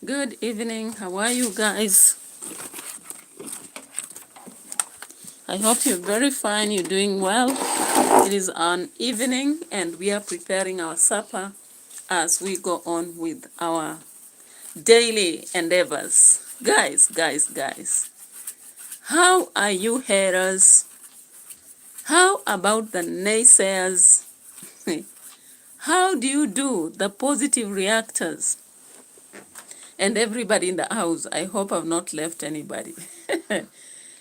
Good evening. How are you guys? I hope you're very fine. You're doing well. It is an evening and we are preparing our supper as we go on with our daily endeavors. Guys. How are you haters? How about the naysayers? How do you do, the positive reactors? And everybody in the house, I hope I've not left anybody.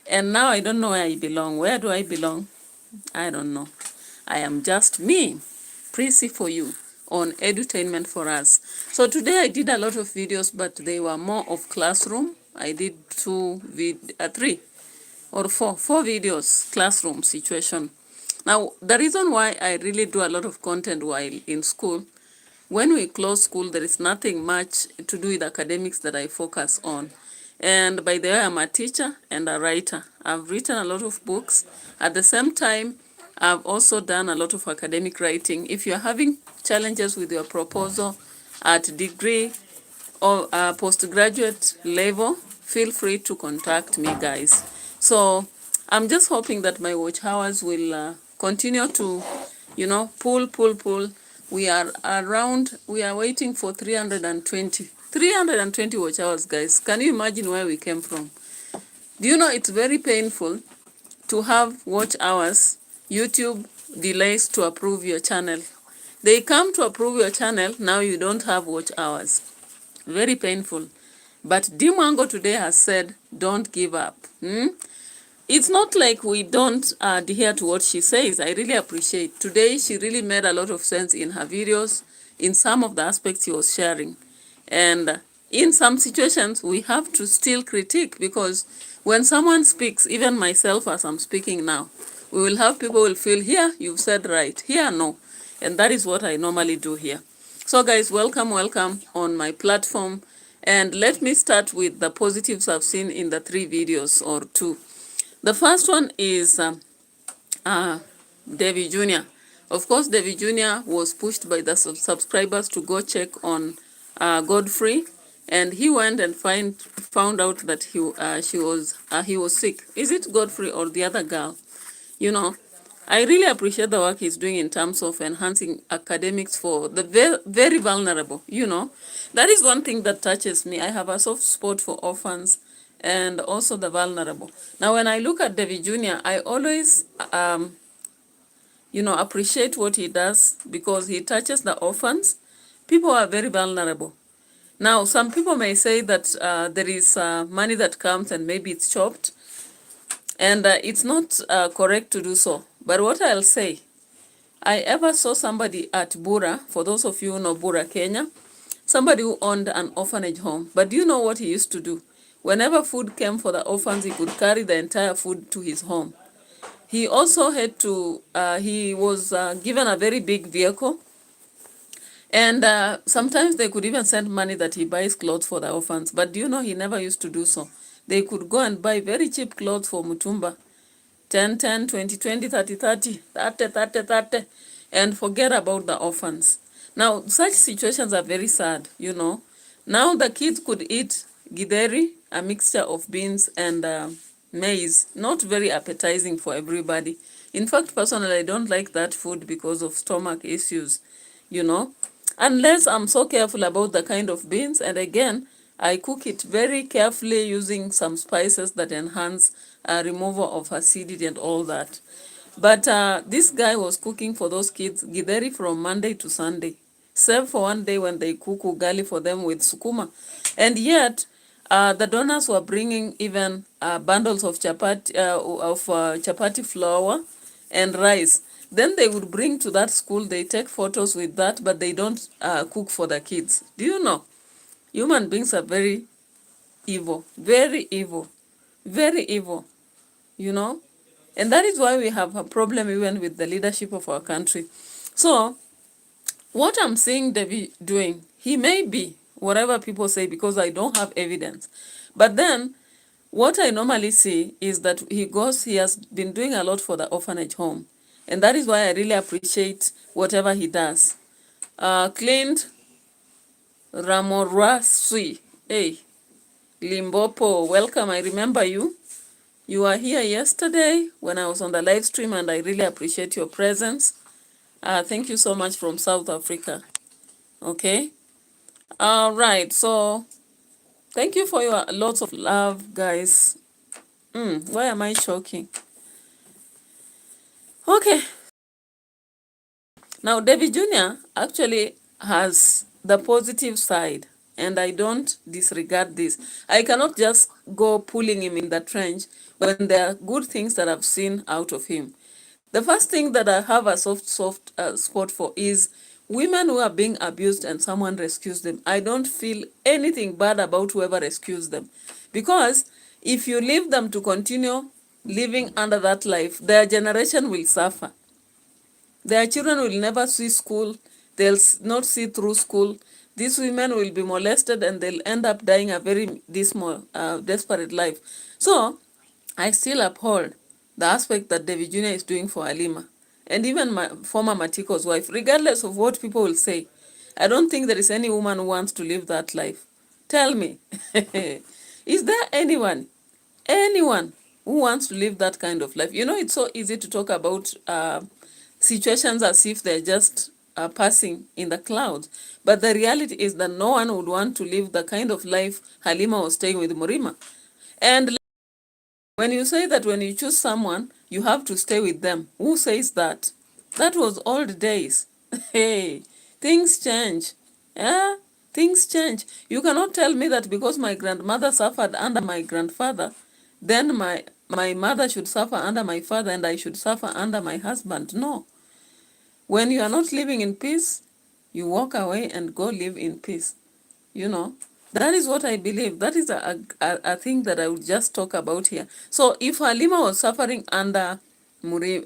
And now I don't know where I belong. Where do I belong? I don't know. I am just me, Prissy for you, on edutainment for us. So today I did a lot of videos, but they were more of classroom. I did three or four videos, classroom situation. Now, the reason why I really do a lot of content while in school, when we close school, there is nothing much to do with academics that I focus on. And by the way, I'm a teacher and a writer. I've written a lot of books. At the same time, I've also done a lot of academic writing. If you're having challenges with your proposal at degree or postgraduate level, feel free to contact me, guys. So I'm just hoping that my watch hours will continue to, pull. We are waiting for 320 watch hours, guys. Can you imagine where we came from? Do you know it's very painful to have watch hours? YouTube delays to approve your channel. They come to approve your channel, now you don't have watch hours. Very painful. But MWANGO today has said, don't give up. It's not like we don't adhere to what she says. I really appreciate. Today, she really made a lot of sense in her videos, in some of the aspects she was sharing. And in some situations, we have to still critique, because when someone speaks, even myself as I'm speaking now, we will have people will feel, here, you've said right, here, no. And that is what I normally do here. So guys, welcome on my platform. And let me start with the positives I've seen in the 3 videos or 2. The first one is DAVY Junior. Of course, DAVY Junior was pushed by the subscribers to go check on Godfrey, and he went and found out that he was sick. Is it Godfrey or the other girl? I really appreciate the work he's doing in terms of enhancing academics for the very vulnerable. That is one thing that touches me. I have a soft spot for orphans and also the vulnerable. Now, when I look at DAVY Junior, I always, appreciate what he does, because he touches the orphans. People are very vulnerable. Now, some people may say that there is money that comes and maybe it's chopped, and it's not correct to do so. But what I'll say, I ever saw somebody at Bura, for those of you who know Bura, Kenya, somebody who owned an orphanage home. But do you know what he used to do? Whenever food came for the orphans, he could carry the entire food to his home. He also had to, he was given a very big vehicle. And sometimes they could even send money that he buys clothes for the orphans. But do you know he never used to do so? They could go and buy very cheap clothes for Mutumba. 10, 20, 30, and forget about the orphans. Now, such situations are very sad, Now the kids could eat githeri, a mixture of beans and maize, not very appetizing for everybody. In fact, personally, I don't like that food because of stomach issues, unless I'm so careful about the kind of beans. And again, I cook it very carefully using some spices that enhance removal of acidity and all that. But this guy was cooking for those kids githeri from Monday to Sunday, save for one day when they cook ugali for them with sukuma. And yet, the donors were bringing even bundles of chapati flour and rice. Then they would bring to that school, they take photos with that, but they don't cook for the kids. Do you know? Human beings are very evil, very evil, And that is why we have a problem even with the leadership of our country. So, what I'm seeing Davy doing, he may be, whatever people say, because I don't have evidence. But then, what I normally see is that he has been doing a lot for the orphanage home. And that is why I really appreciate whatever he does. Clint Ramorasui. Hey, Limpopo, welcome. I remember you. You were here yesterday when I was on the live stream, and I really appreciate your presence. Thank you so much from South Africa. Okay. All right. So thank you for your lots of love, guys. Why am I choking? Okay. Now, Davy Jr. actually has the positive side, and I don't disregard this. I cannot just go pulling him in the trench when there are good things that I've seen out of him. The first thing that I have a soft spot for is women who are being abused and someone rescues them. I don't feel anything bad about whoever rescues them, because if you leave them to continue living under that life, their generation will suffer. Their children will never see school. They'll not see through school. These women will be molested and they'll end up dying a very dismal, desperate life. So I still uphold the aspect that David Jr. is doing for Halima, and even my former Matiko's wife, regardless of what people will say. I don't think there is any woman who wants to live that life. Tell me, is there anyone who wants to live that kind of life? You know, it's so easy to talk about situations as if they're just passing in the clouds. But the reality is that no one would want to live the kind of life Halima was staying with Murima. And when you say that when you choose someone, you have to stay with them, who says that? That was old days. Hey, things change. Yeah, things change. You cannot tell me that because my grandmother suffered under my grandfather, then my mother should suffer under my father and I should suffer under my husband. No. When you are not living in peace, you walk away and go live in peace. You know, that is what I believe. That is a thing that I would just talk about here. So if Halima was suffering under Murimi,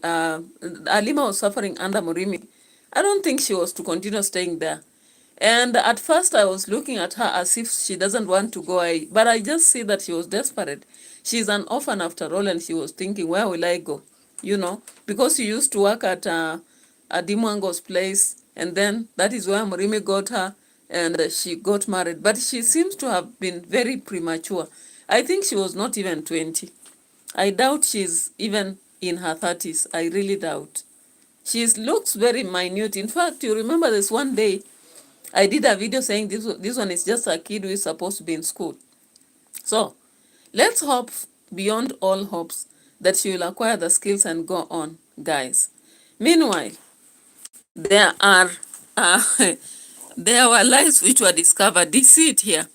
I don't think she was to continue staying there. And at first I was looking at her as if she doesn't want to go away, but I just see that she was desperate. She's an orphan after all, and she was thinking, where will I go? You know, because she used to work at MWANGO's place, and then that is where Murimi got her, and she got married. But she seems to have been very premature. I think she was not even 20. I doubt she's even in her 30s. I really doubt. She looks very minute. In fact, you remember this one day, I did a video saying this one is just a kid who is supposed to be in school. So, let's hope beyond all hopes that she will acquire the skills and go on, guys. Meanwhile, there are there were lies which were discovered. Do you see it here?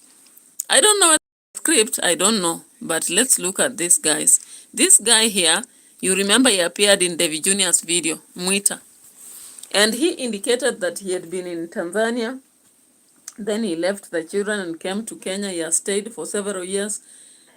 I don't know the script, I don't know, but let's look at this, guys. This guy here, you remember he appeared in Davy Junior's video, Mwita, and he indicated that he had been in Tanzania. Then he left the children and came to Kenya. He has stayed for several years.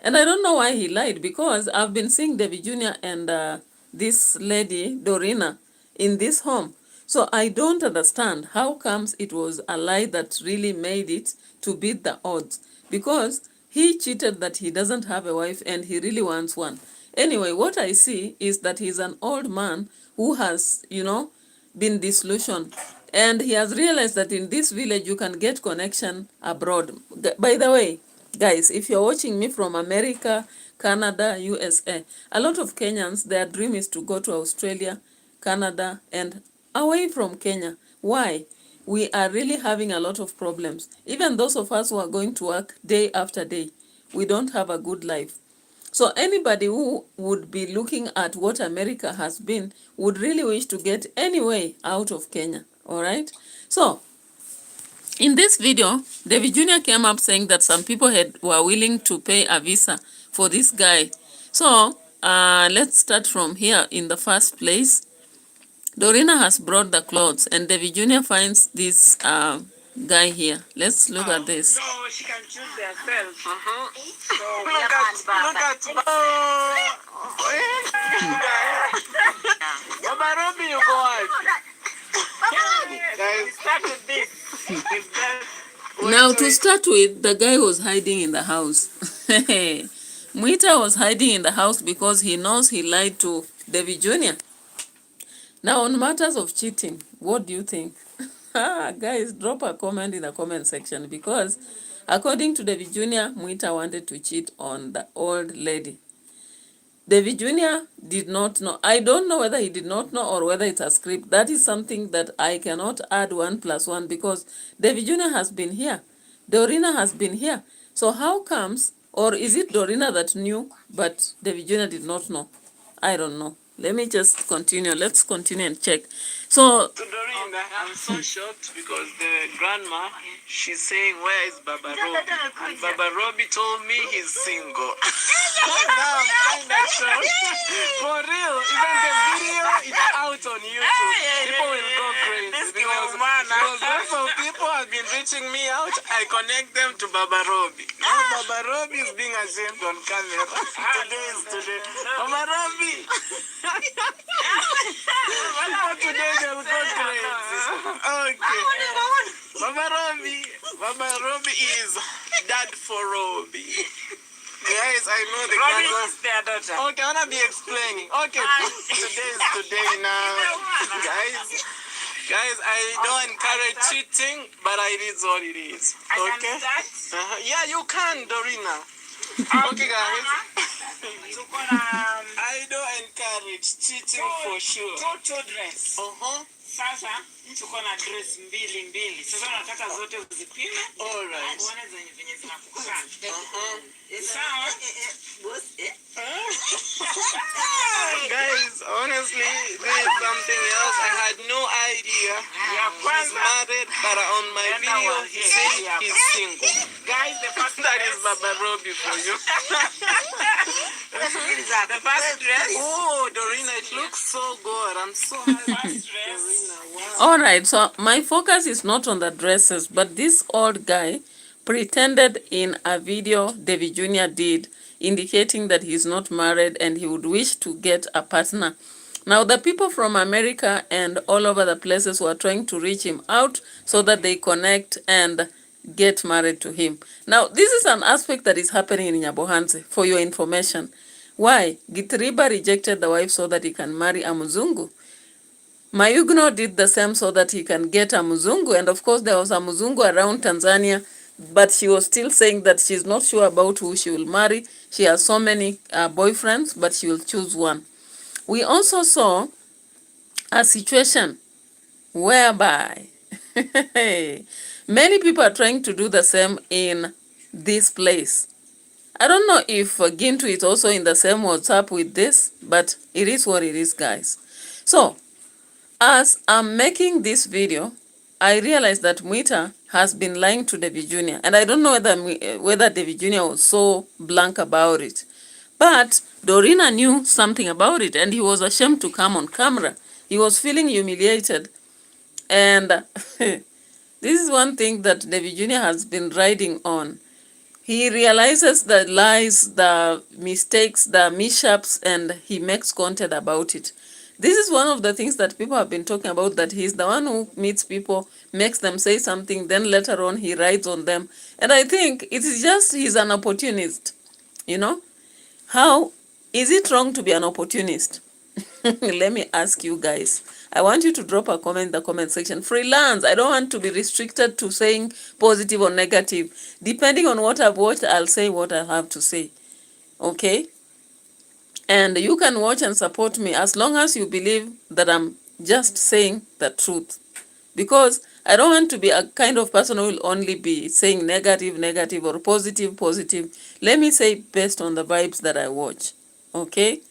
And I don't know why he lied, because I've been seeing David Jr. and this lady, Dorina, in this home. So I don't understand how comes it was a lie that really made it to beat the odds. Because he cheated that he doesn't have a wife and he really wants one. Anyway, what I see is that he's an old man who has, you know, been disillusioned. And he has realized that in this village, you can get connection abroad. By the way, guys, if you're watching me from America, Canada, USA, a lot of Kenyans, their dream is to go to Australia, Canada, and away from Kenya. Why? We are really having a lot of problems. Even those of us who are going to work day after day, we don't have a good life. So anybody who would be looking at what America has been would really wish to get any way out of Kenya. All right. So in this video, David Jr. came up saying that some people were willing to pay a visa for this guy. So let's start from here. In the first place, Dorina has brought the clothes, and David Jr. finds this guy here. Let's look at this. So she can choose herself. So look at Baba Robi, you go on. Guys, start with this. Now, to start with, the guy was hiding in the house. Mwita was hiding in the house because he knows he lied to David Jr. Now, on matters of cheating, what do you think? Guys, drop a comment in the comment section because according to Davy Junior, Mwita wanted to cheat on the old lady. Davy Junior did not know. I don't know whether he did not know or whether it's a script. That is something that I cannot add 1 + 1 because Davy Junior has been here. Dorina has been here. So how comes, or is it Dorina that knew but Davy Junior did not know? I don't know. Let me just continue. Let's continue and check. So To Dorina, I'm so shocked because the grandma, she's saying, where is Baba Robbie? And Baba Robbie told me he's single. Now I'm kind of shocked. For real, even the video is out on YouTube. People will go crazy because lots of people have been reaching me out. I connect them to Baba Robbie. Now Baba Robbie is being ashamed on camera. Today is today. Baba Robbie. People today they will go crazy. Okay. Baba Robbie is dad for Robbie. Guys, I know the Robbie is their daughter. Okay, I wanna be explaining. Okay, today is today now. Guys, I don't encourage cheating, but it is what it is. Okay? Yeah, you can, Dorina. Okay, guys. I don't encourage cheating for sure. Toto dress. Sasa tuko na dress mbili. Sasa nataka zote uzipime. Alright. Uone zenye zinakukana. Sawa. Guys, honestly, this is something else. I had no idea. He's married, but on my video, he said he's single. Guys, the first That is Baba Robbie for you. the first dress. Oh, Dorina, it looks so good. I'm so happy. First dress. Dorina, wow. all right, so my focus is not on the dresses, but this old guy pretended in a video Davy Junior did, indicating that he's not married and he would wish to get a partner. Now, the people from America and all over the places were trying to reach him out so that they connect and get married to him. Now, this is an aspect that is happening in Nyabohanse, for your information. Why? Githriba rejected the wife so that he can marry a Muzungu. Mayugno did the same so that he can get a Muzungu. And of course, there was a Muzungu around Tanzania, but she was still saying that she's not sure about who she will marry. She has so many boyfriends, but she will choose one. We also saw a situation whereby many people are trying to do the same in this place. I don't know if Gintu is also in the same WhatsApp with this, but it is what it is, guys. So, as I'm making this video, I realized that Mwita has been lying to Davy Junior. And I don't know whether Davy Junior was so blank about it. But Dorina knew something about it, and he was ashamed to come on camera. He was feeling humiliated. And this is one thing that Davy Junior has been riding on. He realizes the lies, the mistakes, the mishaps, and he makes content about it. This is one of the things that people have been talking about, that he's the one who meets people, makes them say something, then later on he rides on them. And I think it is just he's an opportunist, you know? How is it wrong to be an opportunist? Let me ask you guys. I want you to drop a comment in the comment section. Freelance. I don't want to be restricted to saying positive or negative. Depending on what I've watched, I'll say what I have to say. Okay? And you can watch and support me as long as you believe that I'm just saying the truth. Because I don't want to be a kind of person who will only be saying negative, negative, or positive, positive. Let me say based on the vibes that I watch. Okay?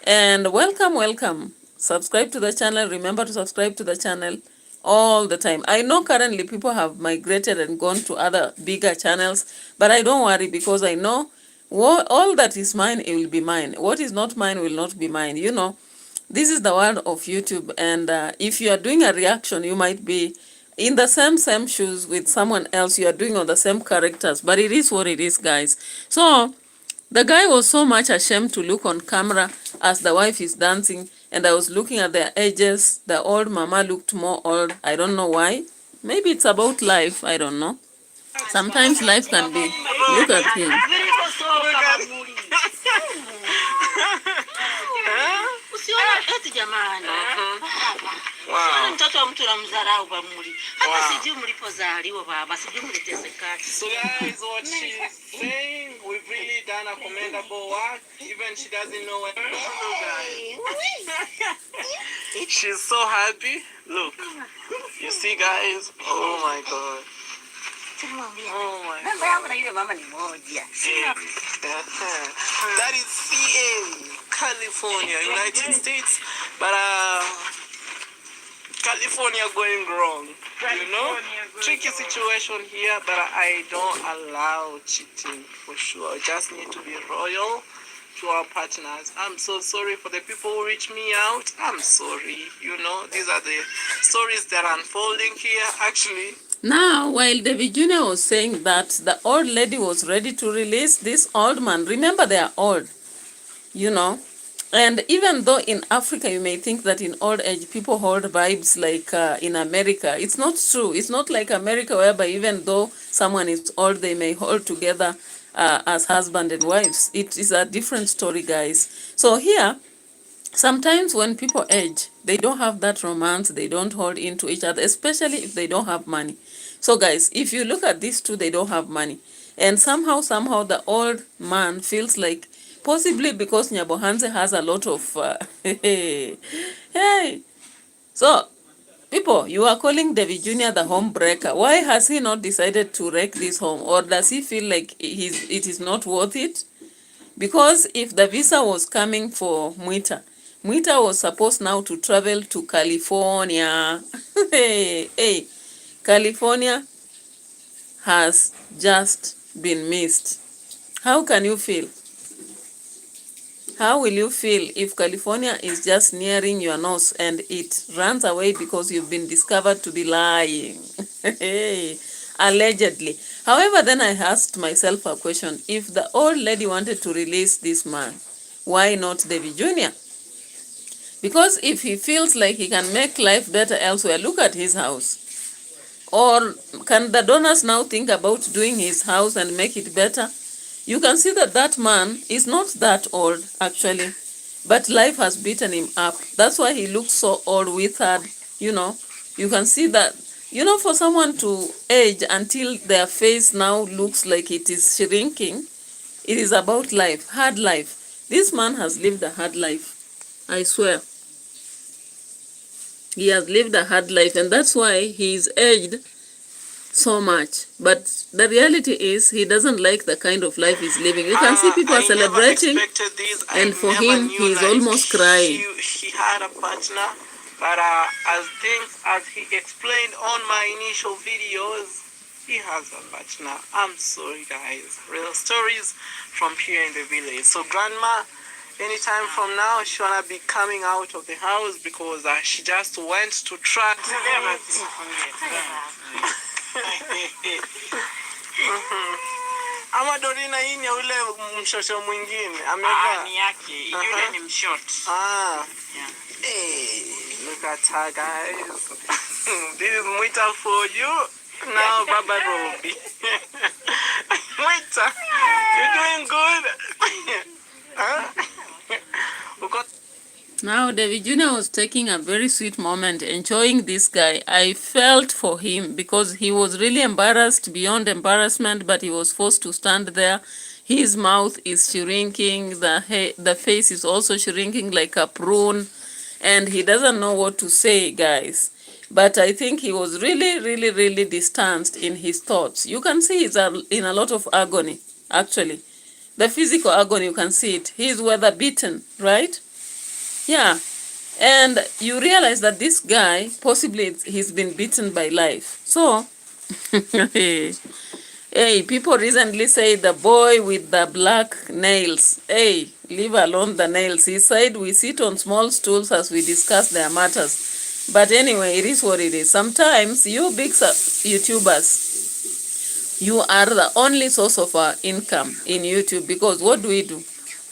And welcome. Subscribe to the channel. Remember to subscribe to the channel all the time. I know currently people have migrated and gone to other bigger channels, but I don't worry because I know all that is mine, it will be mine. What is not mine will not be mine. You know, this is the world of YouTube, and if you are doing a reaction, you might be in the same shoes with someone else. You are doing all the same characters, but it is what it is, guys. So the guy was so much ashamed to look on camera as the wife is dancing, and I was looking at their ages. The old mama looked more old. I don't know why. Maybe it's about life. I don't know. Sometimes life can be. Look at him. Wow. Mtoto wa mtu namdharau bamuli. Hata sijui mlipozaliwa baba, sijui mliteseka. So guys, what she's saying, we've really done a commendable work. Even she doesn't know where. She's so happy. Look. You see guys? Oh my god. Oh my god. That is CA, California, United States. But California going wrong, you know? Tricky situation here, but I don't allow cheating for sure. I just need to be royal to our partners. I'm so sorry for the people who reach me out. I'm sorry, you know, these are the stories that are unfolding here. Actually, now, while Davy Jr. was saying that the old lady was ready to release this old man, remember they are old, you know, and even though in Africa you may think that in old age people hold vibes like in America, it's not true. It's not like America whereby even though someone is old, they may hold together as husband and wives. It is a different story, guys. So here, sometimes when people age, they don't have that romance, they don't hold into each other, especially if they don't have money. So guys, if you look at these two, they don't have money. And somehow the old man feels like, possibly because Nyabohanse has a lot of... hey. So, people, you are calling Davy Jr. the home breaker. Why has he not decided to wreck this home? Or does he feel like it is not worth it? Because if the visa was coming for Mwita was supposed now to travel to California. Hey, California has just been missed. How can you feel? How will you feel if California is just nearing your nose and it runs away because you've been discovered to be lying? Allegedly. However, then I asked myself a question. If the old lady wanted to release this man, why not Davy Jr.? Because if he feels like he can make life better elsewhere, look at his house. Or can the donors now think about doing his house and make it better? You can see that that man is not that old, actually. But life has beaten him up. That's why he looks so old, withered, you know. You can see that, you know, for someone to age until their face now looks like it is shrinking, it is about life, hard life. This man has lived a hard life, I swear. He has lived a hard life, and that's why he is aged so much. But the reality is he doesn't like the kind of life he's living. You can see people are celebrating, and for him, he's almost crying. He had a partner, but as he explained on my initial videos, he has a partner. I'm sorry, guys. Real stories from here in the village. So grandma, anytime from now, she wanna be coming out of the house because she just went to try. Ama Dorina hii ni ule mshosho mwingine. Amevaa. Ni yake. Yule ni mshort. Yeah. Hey, look at her, guys. This is Mwita for you. Now, Baba Robi. Mwita, you're doing good. Huh? Now, Davy Jr. was taking a very sweet moment, enjoying this guy. I felt for him because he was really embarrassed beyond embarrassment, but he was forced to stand there. His mouth is shrinking, the face is also shrinking like a prune, and he doesn't know what to say, guys. But I think he was really distanced in his thoughts. You can see he's in a lot of agony, actually. The physical agony, you can see it. He's weather beaten, right? Yeah, and you realize that this guy, possibly he's been beaten by life. So, hey, people recently say the boy with the black nails. Hey, leave alone the nails. He said we sit on small stools as we discuss their matters. But anyway, it is what it is. Sometimes you big YouTubers, you are the only source of our income in YouTube, because what do?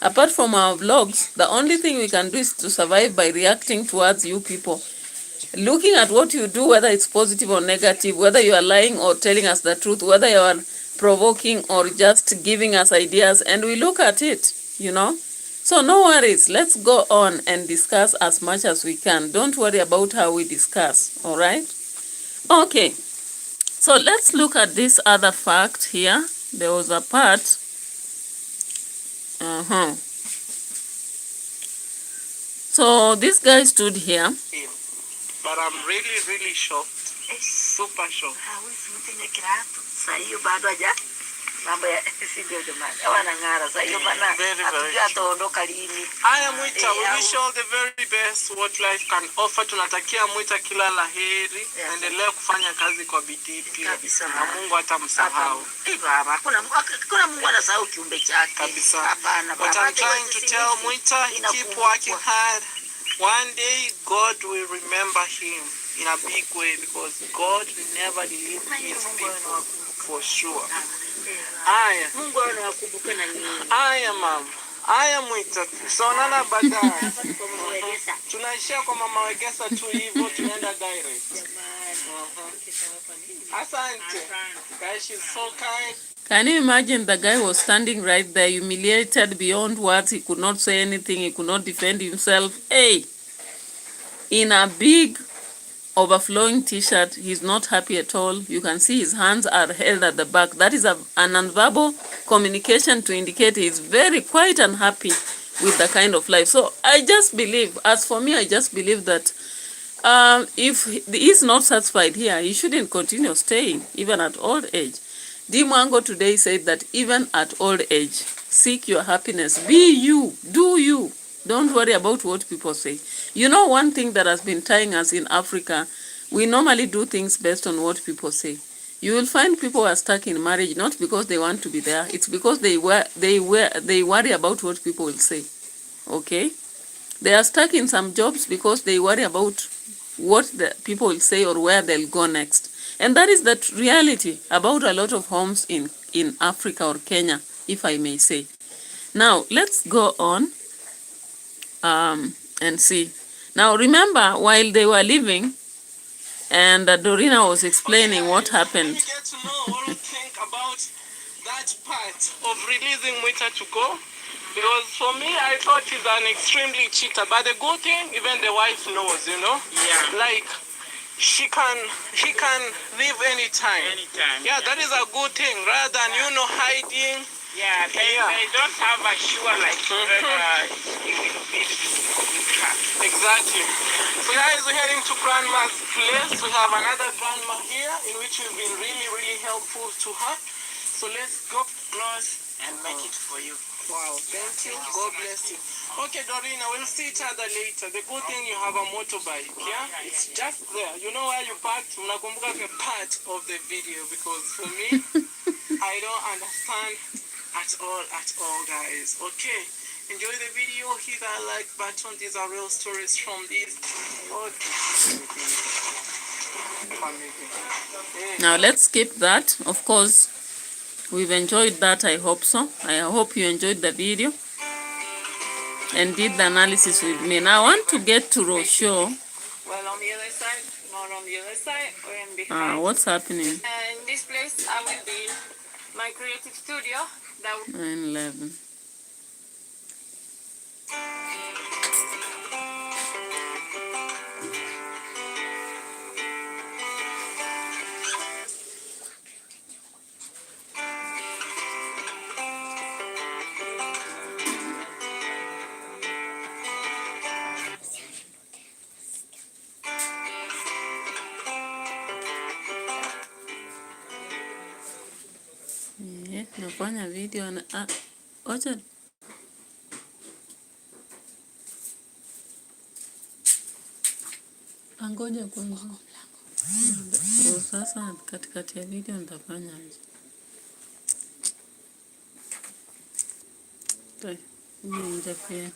Apart from our vlogs, the only thing we can do is to survive by reacting towards you people. Looking at what you do, whether it's positive or negative, whether you are lying or telling us the truth, whether you are provoking or just giving us ideas, and we look at it, you know. So no worries, let's go on and discuss as much as we can. Don't worry about how we discuss, all right? Okay, so let's look at this other fact here. There was a part. So this guy stood here. But I'm really, really shocked. Super shocked. Haya Mwita, we wish all the very best what life can offer. Tunatakia Mwita kila laheri, endelee kufanya kazi kwa bidii pia. Na Mungu hatamsahau. Kuna Mungu anasahau kiumbe chake. Kabisa. But I'm trying to tell Mwita, keep working hard. One day God will remember him in a big way because God never leaves his people for sure. Aya. Mungu anawakumbuka na nyinyi. Aya mama. Aya Mwita. Sonana baadaye. Tunaishia kwa Mama Wegesa tu hivyo tunaenda direct. Asante. Guys, she's so kind. Can you imagine the guy was standing right there, humiliated beyond words. He could not say anything. He could not defend himself. Hey, in a big overflowing t-shirt, he's not happy at all. You can see his hands are held at the back. That is an nonverbal communication to indicate he's very quite unhappy with the kind of life. So I just believe, as for me, I just believe that if he's not satisfied here, he shouldn't continue staying, even at old age. MWANGO today said that even at old age, seek your happiness. Be you. Do you. Don't worry about what people say. You know, one thing that has been tying us in Africa, we normally do things based on what people say. You will find people are stuck in marriage not because they want to be there. It's because they worry about what people will say. Okay? They are stuck in some jobs because they worry about what the people will say or where they'll go next. And that is the reality about a lot of homes in Africa or Kenya, if I may say. Now, let's go on and see. Now, remember, while they were leaving, and Dorina was explaining what happened. Let me get to know what you think about that part of releasing Mwita to go. Because for me, I thought he's an extremely cheater. But the good thing, even the wife knows, you know? Yeah. Like, he can leave anytime. Yeah, that is a good thing. Rather than, you know, hiding. Yeah, they don't have a sure like he will be with her. Exactly. So guys, we're heading to Grandma's place. We have another grandma here in which we've been really, really helpful to her. So let's go Close and make it for you. Wow, thank you. God bless you. Okay, Dorina, we'll see each other later. The good thing you have a motorbike, yeah? It's just there. You know where you parked? Mnakumbuka the part of the video because for me, I don't understand at all, guys. Okay, enjoy the video. Hit that like button. These are real stories from these. Now, let's skip that. Of course, we've enjoyed that. I hope so. I hope you enjoyed the video and did the analysis with me. Now, I want to get to Rochelle. Well, on the other side, not on the other side, or in behind. What's happening? And in this place, I will be my creative studio. That 9/11. Nafanya video na ocha angoja kwanza. Sasa katikati ya video nitafanya aje? Nje pia.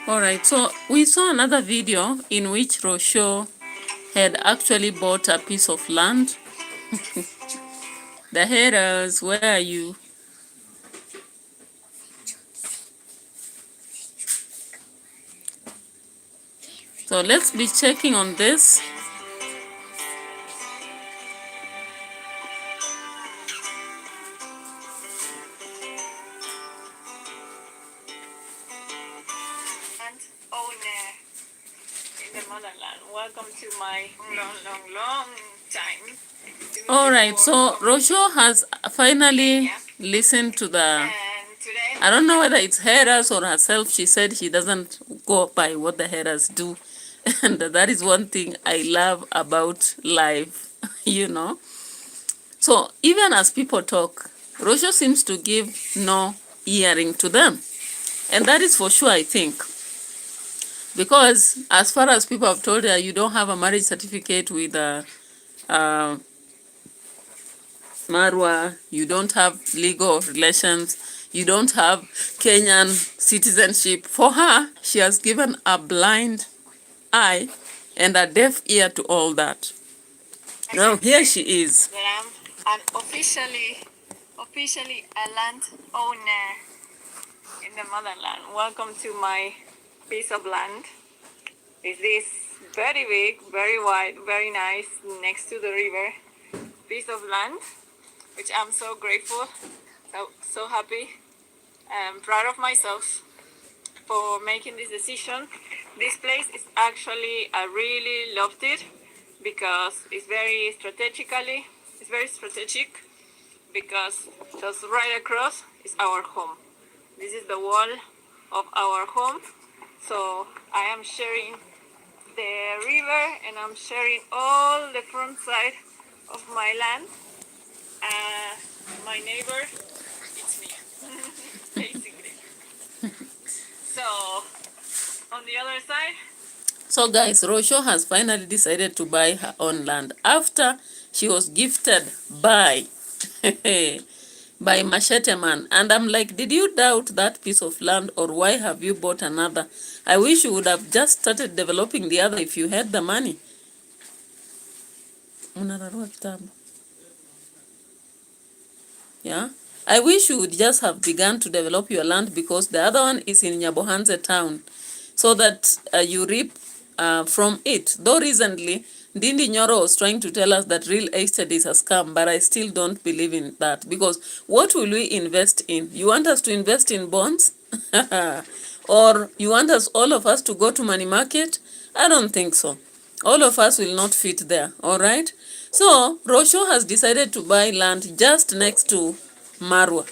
Alright, so we saw another video in which Rochelle had actually bought a piece of land The haters, where are you? So let's be checking on this. Owner in the motherland. Welcome to my long time. All right, so Rosho has finally listened to the, And today, I don't know whether it's haters or herself. She said she doesn't go by what the haters do. And that is one thing I love about life, you know. So even as people talk, Rosho seems to give no earring to them. And that is for sure, I think. Because as far as people have told her, you don't have a marriage certificate with Marwa, you don't have legal relations, you don't have Kenyan citizenship. For her, she has given a blind eye and a deaf ear to all that. Now here she is. that I'm officially a land owner in the motherland. Welcome to my piece of land. Is this very big, very wide, very nice, next to the river piece of land, which I'm so grateful, so happy, and proud of myself for making this decision. This place is actually, I really loved it because it's very strategic because just right across is our home. This is the wall of our home. So I am sharing the river and I'm sharing all the front side of my land. My neighbor, it's me, basically. So on the other side. So guys, Rosho has finally decided to buy her own land after she was gifted by by Machete Man. And I'm like, did you doubt that piece of land, or why have you bought another? I wish you would have just started developing the other if you had the money. Yeah, I wish you would just have begun to develop your land, because the other one is in Nyabohanze town, so that you reap from it. Though recently, Ndindi Nyoro was trying to tell us that real estate is a scam, but I still don't believe in that, because what will we invest in? You want us to invest in bonds? Or you want us, all of us, to go to money market? I don't think so. All of us will not fit there, all right? So, Rosho has decided to buy land just next to Marwa.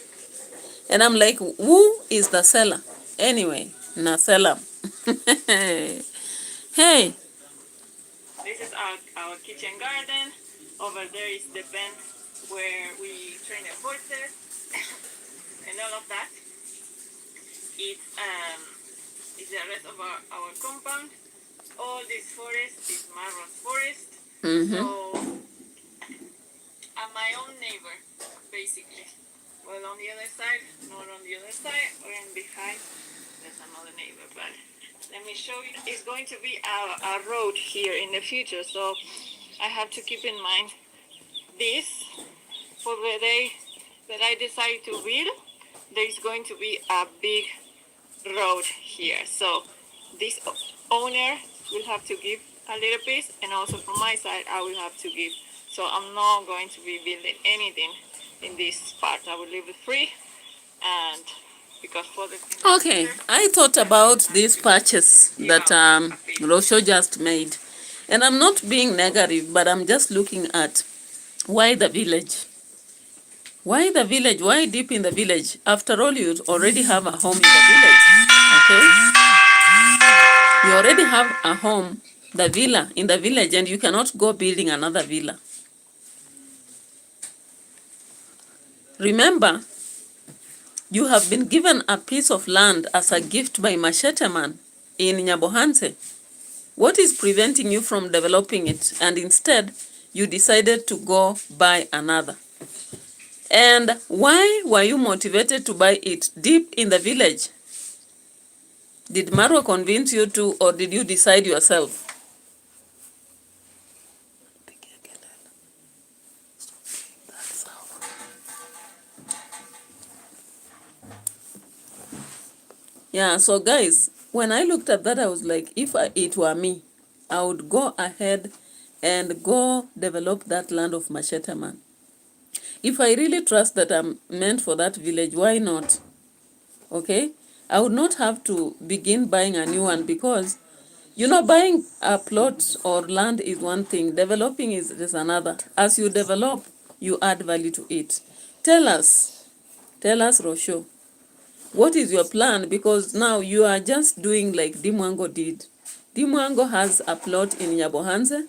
And I'm like, who is the seller? Anyway, na seller. Hey. This is our kitchen garden. Over there is the pen where we train the horses and all of that. It's the rest of our compound. All this forest is Marwa's forest. So I'm my own neighbor, basically. Well, on the other side, not on the other side, or in behind, there's another neighbor. But let me show you. It's going to be a road here in the future, so I have to keep in mind this. For the day that I decide to build, there's going to be a big road here. So this owner will have to give a little piece, and also from my side, I will have to give. So I'm not going to be building anything in this part. I will leave it free, and because for the Okay, I thought about this purchase that Rosho just made. And I'm not being negative, but I'm just looking at why the village? Why the village? Why deep in the village? After all, you already have a home in the village, okay? You already have a home, the villa, in the village, and you cannot go building another villa. Remember, you have been given a piece of land as a gift by Machete Man in Nyabohanze. What is preventing you from developing it? And instead, you decided to go buy another. And why were you motivated to buy it deep in the village? Did Marwa convince you to, or did you decide yourself? Yeah, so guys, when I looked at that, I was like, if it were me, I would go ahead and go develop that land of Machete Man. If I really trust that I'm meant for that village, why not? Okay? I would not have to begin buying a new one because, you know, buying a plot or land is one thing. Developing is another. As you develop, you add value to it. Tell us, Rosho, what is your plan? Because now you are just doing like DMWANGO did. DMWANGO has a plot in Nyabohanse.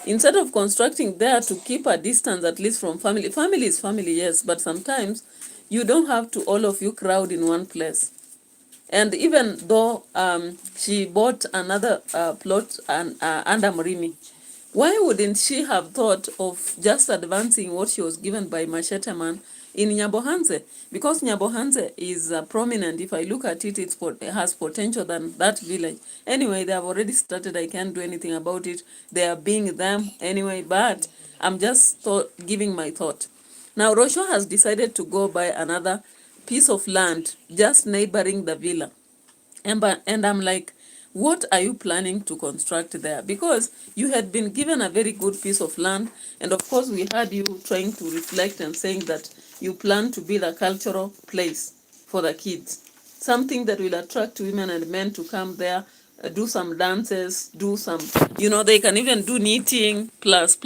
Instead of constructing there to keep a distance at least from family. Family is family, yes, but sometimes you don't have to all of you crowd in one place. And even though she bought another plot under Mrimi, why wouldn't she have thought of just advancing what she was given by Machete Man in Nyabohanse? Because Nyabohanse is prominent. If I look at it, it has potential than that village. Anyway, they have already started. I can't do anything about it. They are being them anyway, but I'm just giving my thought. Now, Rosho has decided to go buy another piece of land just neighboring the villa. And I'm like, what are you planning to construct there? Because you had been given a very good piece of land. And of course, we had you trying to reflect and saying that you plan to build a cultural place for the kids. Something that will attract women and men to come there, do some dances, do some, you know, they can even do knitting, plus.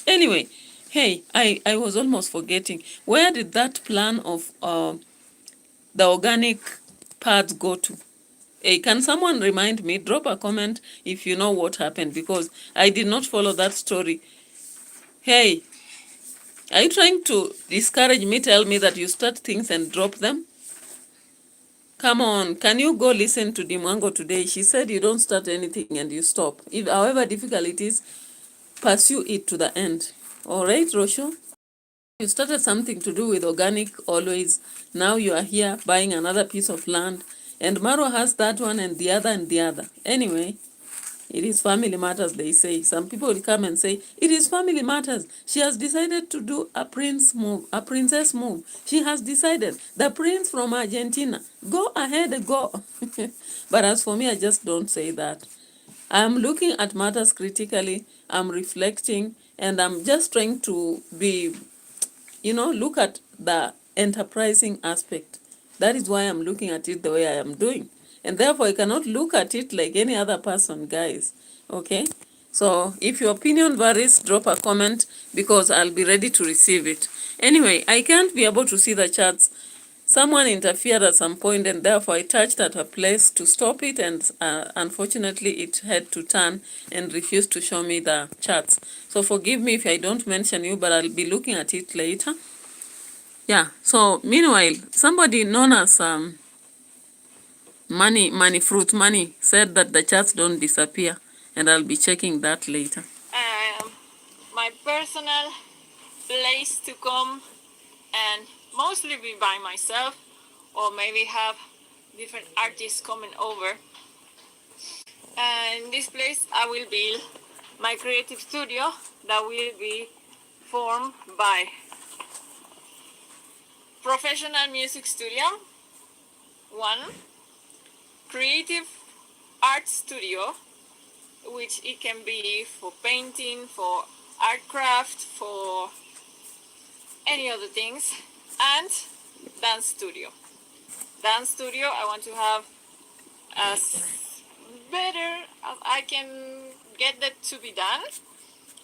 Anyway, hey, I was almost forgetting. Where did that plan of the organic pads go to? Hey, can someone remind me? Drop a comment if you know what happened, because I did not follow that story. Hey, are you trying to discourage me, tell me that you start things and drop them? Come on, can you go listen to DMWANGO today? She said you don't start anything and you stop. If, however difficult it is, pursue it to the end. All right, Rosho? You started something to do with organic always. Now you are here buying another piece of land. And Marwa has that one and the other and the other. Anyway, it is family matters, they say. Some people will come and say, it is family matters. She has decided to do a princess move. She has decided. The prince from Argentina. Go ahead, go. But as for me, I just don't say that. I'm looking at matters critically. I'm reflecting. And I'm just trying to be, you know, look at the enterprising aspect. That is why I'm looking at it the way I am doing. And therefore, I cannot look at it like any other person, guys. Okay? So, if your opinion varies, drop a comment because I'll be ready to receive it. Anyway, I can't be able to see the charts. Someone interfered at some point and therefore I touched at a place to stop it, and unfortunately it had to turn and refuse to show me the charts. So forgive me if I don't mention you, but I'll be looking at it later. Yeah, so meanwhile, somebody known as Fruit Money said that the charts don't disappear, and I'll be checking that later. My personal place to come and mostly be by myself, or maybe have different artists coming over. And in this place I will build my creative studio that will be formed by professional music studio, one, creative art studio, which it can be for painting, for art craft, for any other things, and dance studio. Dance studio I want to have as better as I can get that to be done.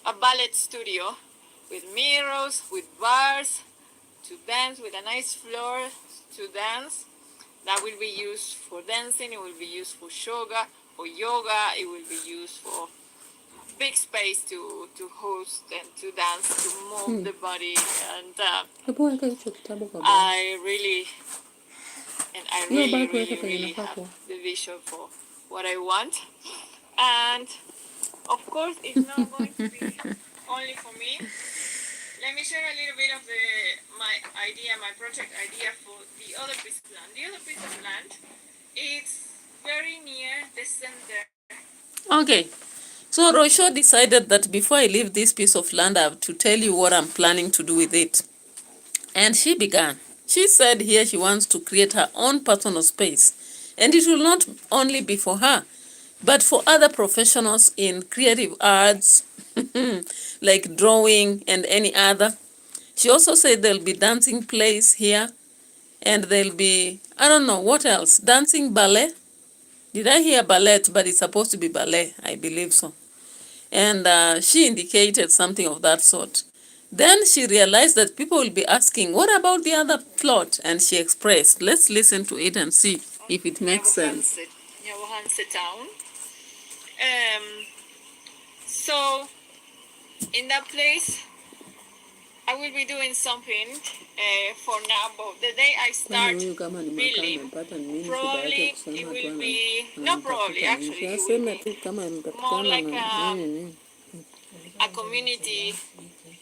A ballet studio with mirrors, with bars, to dance, with a nice floor to dance. That will be used for dancing, it will be used for yoga, it will be used for big space to host and to dance, to move the body, and I really have the vision for what I want. And of course it's not going to be only for me. Let me share a little bit of my project idea for the other piece of land. The other piece of land is very near the center. Okay. So Rosho decided that before I leave this piece of land, I have to tell you what I'm planning to do with it. And she began. She said here she wants to create her own personal space And it will not only be for her, but for other professionals in creative arts, like drawing and any other. She also said there'll be dancing plays here, and there'll be, I don't know, what else? Dancing ballet? Did I hear ballet? But it's supposed to be ballet, I believe so. And she indicated something of that sort. Then she realized that people will be asking, what about the other plot? And she expressed, let's listen to it and see if it makes sense. Nyabohanse town. So in that place, I will be doing something for now, but the day I start building, probably it will be, not probably, actually, it will be more like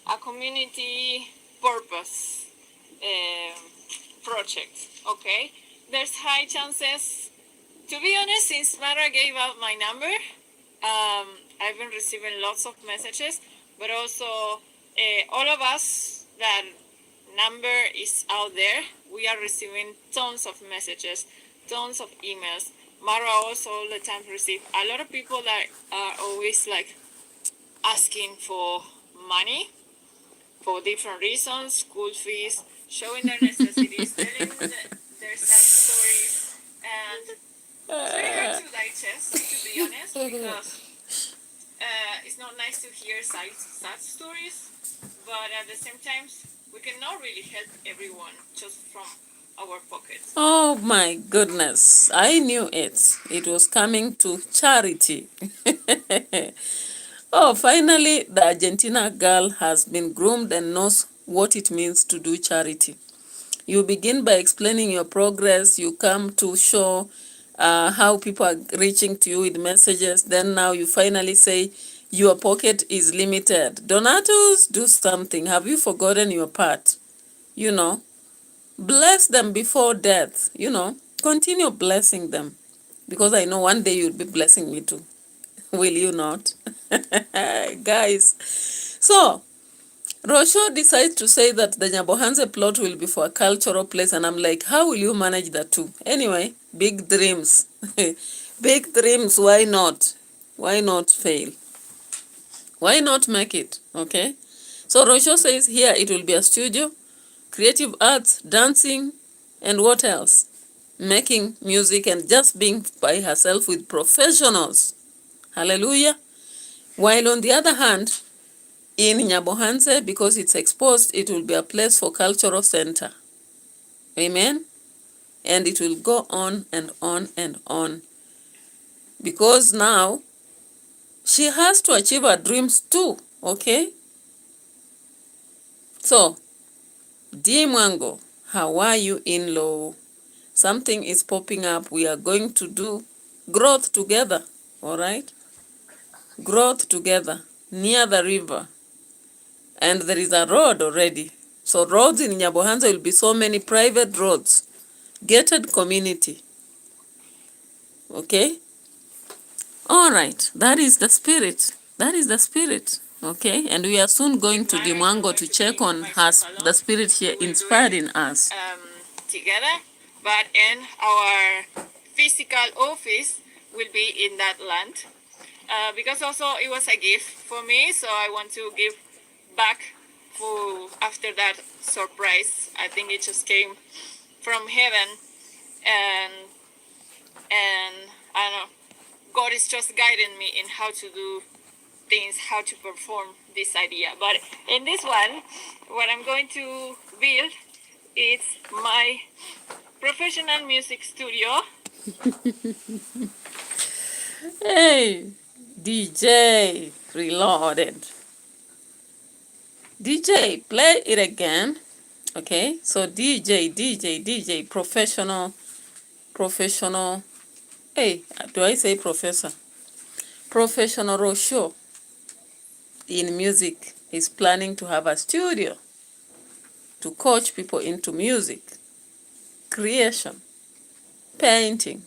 a community purpose project, okay? There's high chances, to be honest, since Mara gave out my number, I've been receiving lots of messages, but also all of us that number is out there, we are receiving tons of messages, tons of emails. Mara also all the time receive a lot of people that are always like asking for money for different reasons, school fees, showing their necessities, telling their sad stories, and it's very hard to digest, to be honest, because it's not nice to hear sad stories, but at the same time, we cannot really help everyone just from our pockets. Oh my goodness, I knew it. It was coming to charity. Oh, finally, the Argentina girl has been groomed and knows what it means to do charity. You begin by explaining your progress. You come to show how people are reaching to you with messages. Then now you finally say your pocket is limited. Donatos, do something. Have you forgotten your part? You know, bless them before death. You know, continue blessing them. Because I know one day you'll be blessing me too. Will you not? Guys. So, Rosho decides to say that the Nyabohanse plot will be for a cultural place, and I'm like, how will you manage that too? Anyway, big dreams. Big dreams, why not? Why not fail? Why not make it? Okay? So Rosho says here it will be a studio, creative arts, dancing, and what else? Making music and just being by herself with professionals. Hallelujah. While on the other hand, in Nyabohanse, because it's exposed, it will be a place for cultural center. Amen? And it will go on and on and on. Because now, she has to achieve her dreams too, okay? So, DEE MWANGO, how are you in-law? Something is popping up. We are going to do growth together, all right? Growth together, near the river. And there is a road already. So roads in Nyabohanse will be so many private roads. Gated community. Okay? All right. That is the spirit. That is the spirit. Okay? And we are soon going to DEE MWANGO to check on the spirit here inspired in us. Together, but in our physical office will be in that land. Because also it was a gift for me, so I want to give back for after that surprise. I think it just came from heaven, and I don't know, God is just guiding me in how to do things, how to perform this idea. But in this one, what I'm going to build is my professional music studio. Hey, DJ Reloaded. DJ, play it again. Okay, so DJ, professional. Hey, do I say professor? Professional Rosho in music is planning to have a studio to coach people into music, creation, painting,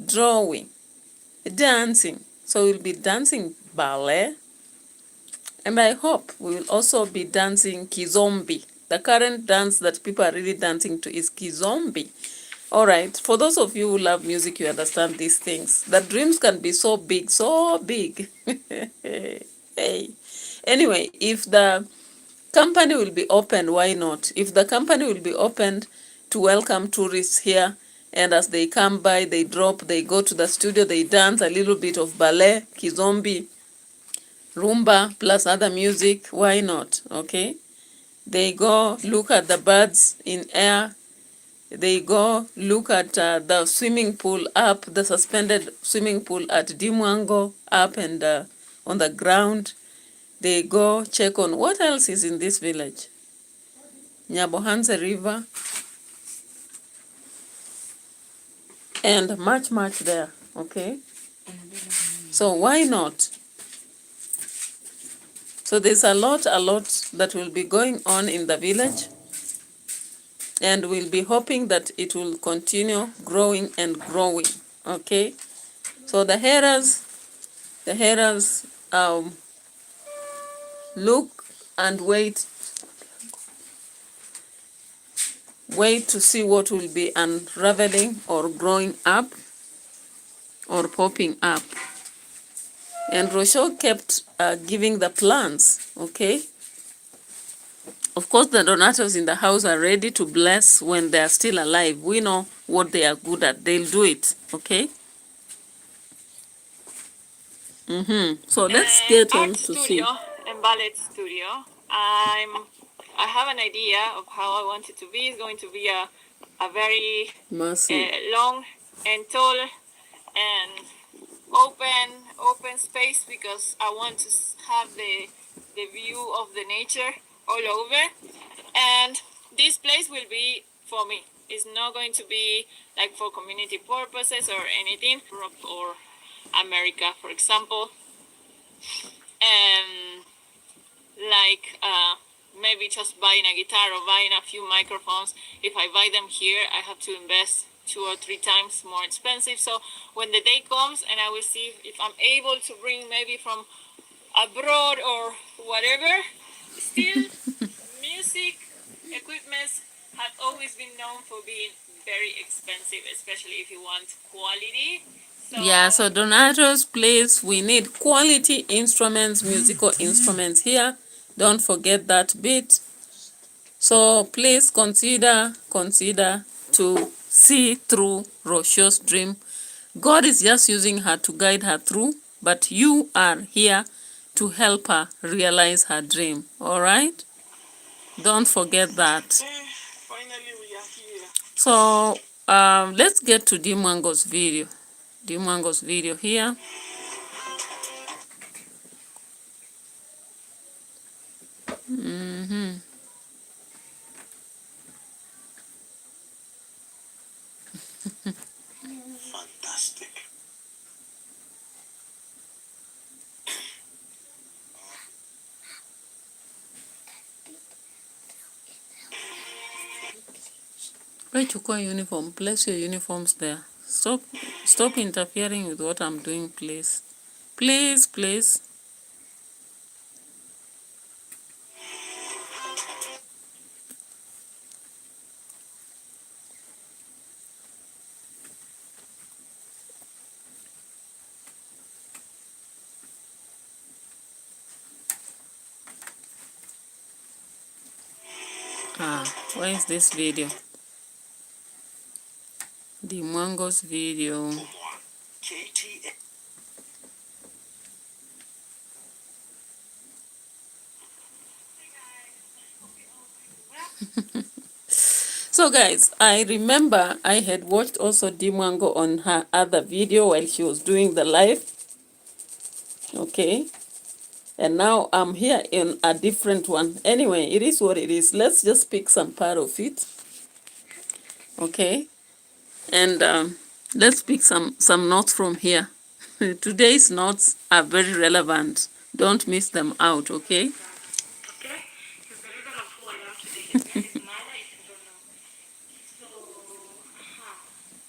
drawing, dancing. So we'll be dancing ballet, and I hope we will also be dancing kizombi. The current dance that people are really dancing to is kizombi. All right, for those of you who love music, you understand these things. The dreams can be so big, so big. Hey. Anyway, if the company will be open, why not? If the company will be opened to welcome tourists here, and as they come by, they drop, they go to the studio, they dance a little bit of ballet, kizombi, rumba, plus other music, why not? Okay? They go look at the birds in air. They go look at the swimming pool up, the suspended swimming pool at MWANGO up and on the ground. They go check on what else is in this village. Nyabohanse River and much there, okay? So why not? So there's a lot that will be going on in the village, and we'll be hoping that it will continue growing and growing, okay? So the haters look and wait to see what will be unraveling or growing up or popping up. And Rochelle kept giving the plans, okay? Of course, the donators in the house are ready to bless when they are still alive. We know what they are good at. They'll do it, okay? So let's get on to see. And ballet studio. I have an idea of how I want it to be. It's going to be a very long and tall and open space, because I want to have the view of the nature all over. And this place will be for me. It's not going to be like for community purposes or anything, or America, for example. And like maybe just buying a guitar or buying a few microphones. If I buy them here, I have to invest 2 or 3 times more expensive. So when the day comes and I will see if I'm able to bring maybe from abroad or whatever, still music equipment have always been known for being very expensive, especially if you want quality. So donators, please, we need quality instruments, musical instruments here. Don't forget that bit. So please consider to see through Rochelle's dream. God is just using her to guide her through, but you are here to help her realize her dream. All right? Don't forget that. Finally, we are here. So let's get to MWANGO's video. MWANGO's video here. Fantastic. Right, you call uniform. Place your uniforms there. Stop interfering with what I'm doing, please. Please. Where is this video? MWANGO's video. So guys, I remember I had watched also MWANGO on her other video while she was doing the live. Okay. And now I'm here in a different one. Anyway, it is what it is. Let's just pick some part of it. Okay. And let's pick some notes from here. Today's notes are very relevant. Don't miss them out, okay? Okay, because the reason of who I am today is Mala, if you don't know.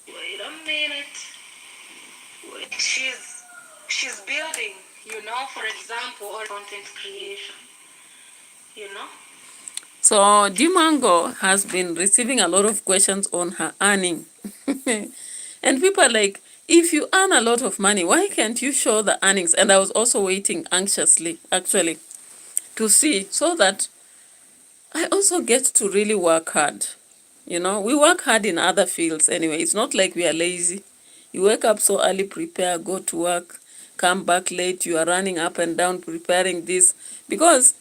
So, wait a minute. Wait, she's building, for example, or content creation, So DMWANGO has been receiving a lot of questions on her earning. And people are like, if you earn a lot of money, why can't you show the earnings? And I was also waiting anxiously, actually, to see, so that I also get to really work hard. You know, we work hard in other fields anyway. It's not like we are lazy. You wake up so early, prepare, go to work, come back late, you are running up and down preparing this. Because,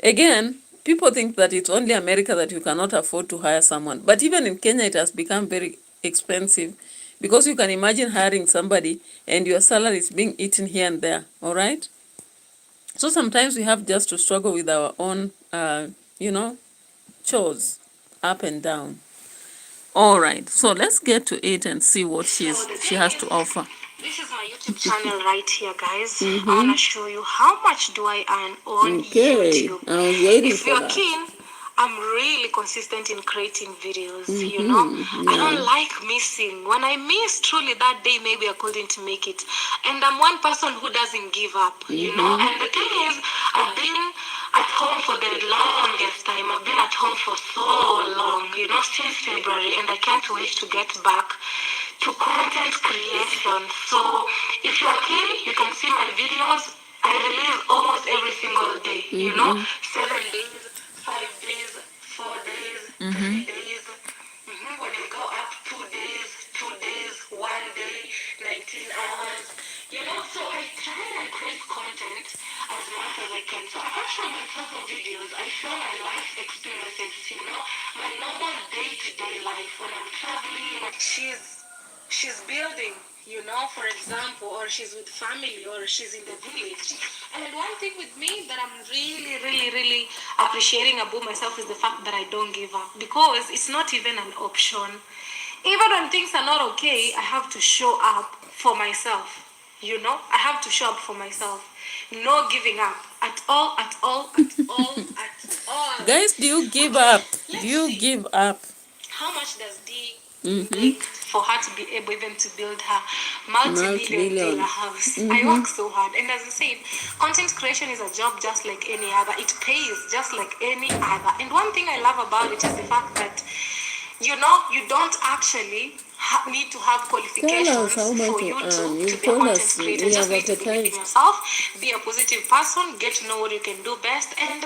again, people think that it's only America that you cannot afford to hire someone. But even in Kenya, it has become very expensive. Because you can imagine hiring somebody and your salary is being eaten here and there, all right? So sometimes we have just to struggle with our own, chores, up and down. All right, so let's get to it and see what she has to offer. This is my YouTube channel right here, guys. I want to show you how much do I earn on YouTube. I was waiting If for you're that. keen, I'm really consistent in creating videos, you know. I don't like missing. When I miss, truly that day, maybe I couldn't make it. And I'm one person who doesn't give up, you know. And the thing is, I've been at home for the longest time. I've been at home for so long, you know, since February. And I can't wait to get back to content creation. So if you're keen, you can see my videos. I release almost every single day, you know, 7 days. 5 days, 4 days, 3 days. When you go up 2 days, 2 days, 1 day, 19 hours. You know, so I try and create content as much as I can. So apart from my travel videos, I show my life experiences, you know, my normal day-to-day life when I'm traveling. She's building, you know, for example, or she's with family, or she's in the village. And one thing with me that I'm really appreciating about myself is the fact that I don't give up, because it's not even an option. Even when things are not okay, I have to show up for myself, you know. I have to show up for myself. No giving up at all. Guys, do you give up? Let's Do you see. give up? How much does DEE make for her to be able even to build her multi-million dollar house? I work so hard, and as I said, content creation is a job just like any other. It pays just like any other. And one thing I love about it is the fact that, you know, you don't actually need to have qualifications how much for you you earn. You to be a told content us creator. we Just have need to believe in advertised. yourself, be a positive person, get to know what you can do best, and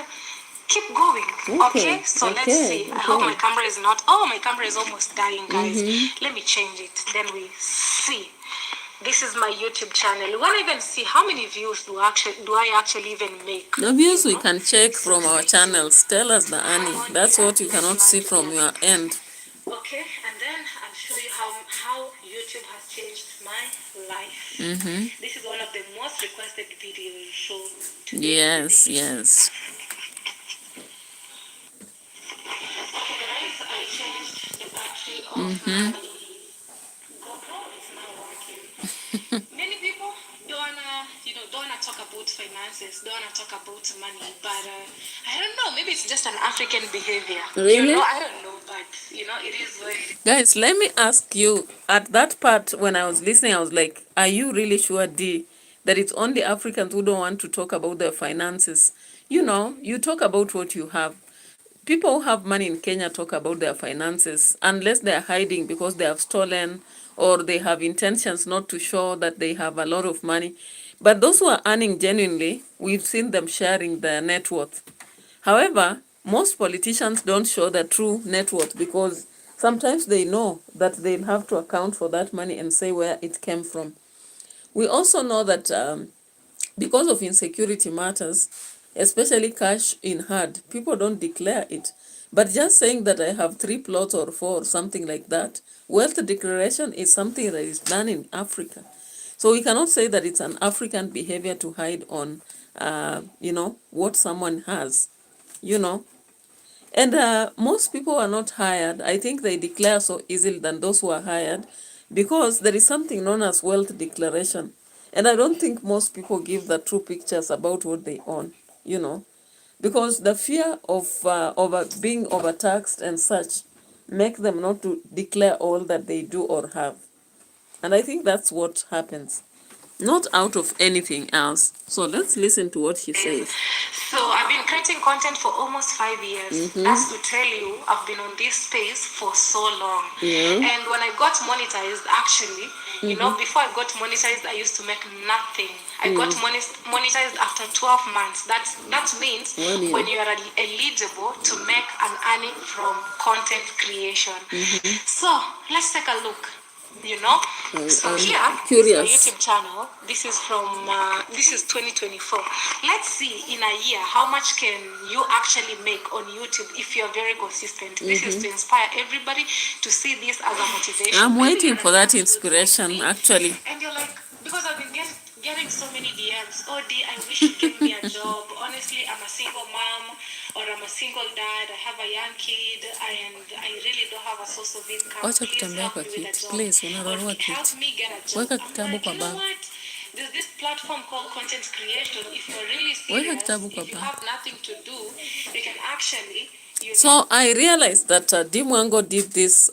keep going. Okay, so let's see. I hope my camera is not. Oh, my camera is almost dying, guys. Let me change it. Then we see. This is my YouTube channel. We want to even see how many views do I actually even make. The views we can check from our channels. Tell us the earning. That's what you cannot see from your end. Okay, and then I'll show you how YouTube has changed my life. This is one of the most requested videos. So today. Yes. Okay, guys, I changed the battery of my GoPro. It's now working. Many people don't wanna talk about finances, don't wanna talk about money, but I don't know. Maybe it's just an African behavior. Really? You know, I don't know, but you know, it is what it is. Guys, let me ask you, at that part when I was listening, I was like, are you really sure, D, that it's only Africans who don't want to talk about their finances? You know, you talk about what you have. People who have money in Kenya talk about their finances, unless they're hiding because they have stolen or they have intentions not to show that they have a lot of money. But those who are earning genuinely, we've seen them sharing their net worth. However, most politicians don't show their true net worth because sometimes they know that they'll have to account for that money and say where it came from. We also know that because of insecurity matters, especially cash in hand, people don't declare it. But just saying that I have 3 plots or 4 or something like that, wealth declaration is something that is done in Africa. So we cannot say that it's an African behavior to hide on, what someone has, And most people are not hired. I think they declare so easily than those who are hired because there is something known as wealth declaration. And I don't think most people give the true pictures about what they own, because the fear of being overtaxed and such make them not to declare all that they do or have. And I think that's what happens, not out of anything else. So let's listen to what she says. So I've been creating content for almost 5 years. That's to tell you, I've been on this space for so long. And when I got monetized, actually, you know, before I got monetized, I used to make nothing. I got monetized after 12 months. That means when you are eligible to make an earning from content creation. So let's take a look. You know, so here is my YouTube channel. This is from this is 2024. Let's see in a year how much can you actually make on YouTube if you're very consistent. This is to inspire everybody to see this as a motivation. I'm waiting for that inspiration, actually. And you're like, because I've been getting so many DMs. Oh, D, I wish you gave me a job. Honestly, I'm a single mom or I'm a single dad. I have a young kid and I really don't have a source of income. Please help me with a job. Please, or help me get a job. I'm like, you know what? There's this platform called content creation. If you're really serious, if you have nothing to do, you can actually... So I realized that MWANGO did this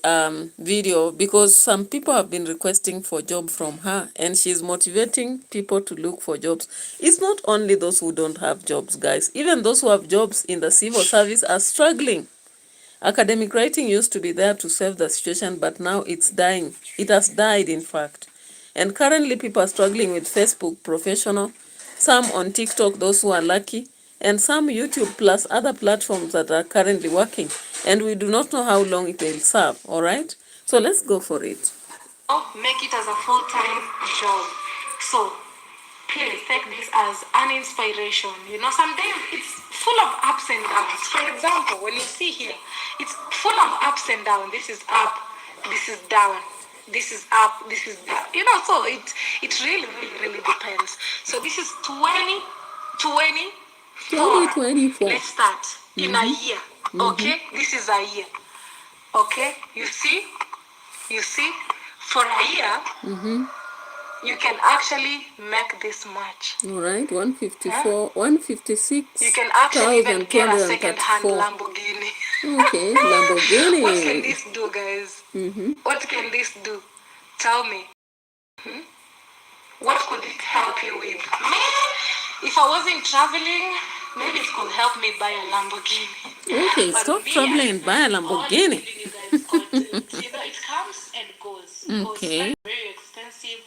video because some people have been requesting for job from her and she's motivating people to look for jobs. It's not only those who don't have jobs, guys. Even those who have jobs in the civil service are struggling. Academic writing used to be there to save the situation, but now it's dying. It has died, in fact. And currently people are struggling with Facebook professional, some on TikTok, those who are lucky, and some YouTube plus other platforms that are currently working. And we do not know how long it will serve, all right? So let's go for it. Make it as a full-time job. So please take this as an inspiration. You know, sometimes it's full of ups and downs. For example, when you see here, it's full of ups and downs. This is up, this is down. This is up, this is down. You know, so it really depends. So this is 2024. Let's start in a year. Okay, this is a year. Okay, you see, for a year, you can actually make this much. All right, 154, 156. You can actually even get a second-hand Lamborghini. Okay, Lamborghini. What can this do, guys? What can this do? Tell me. What could it help you with? Maybe if I wasn't traveling, maybe it could help me buy a Lamborghini. Okay, stop traveling and buy a Lamborghini. You know, it comes and goes. Okay. Very expensive.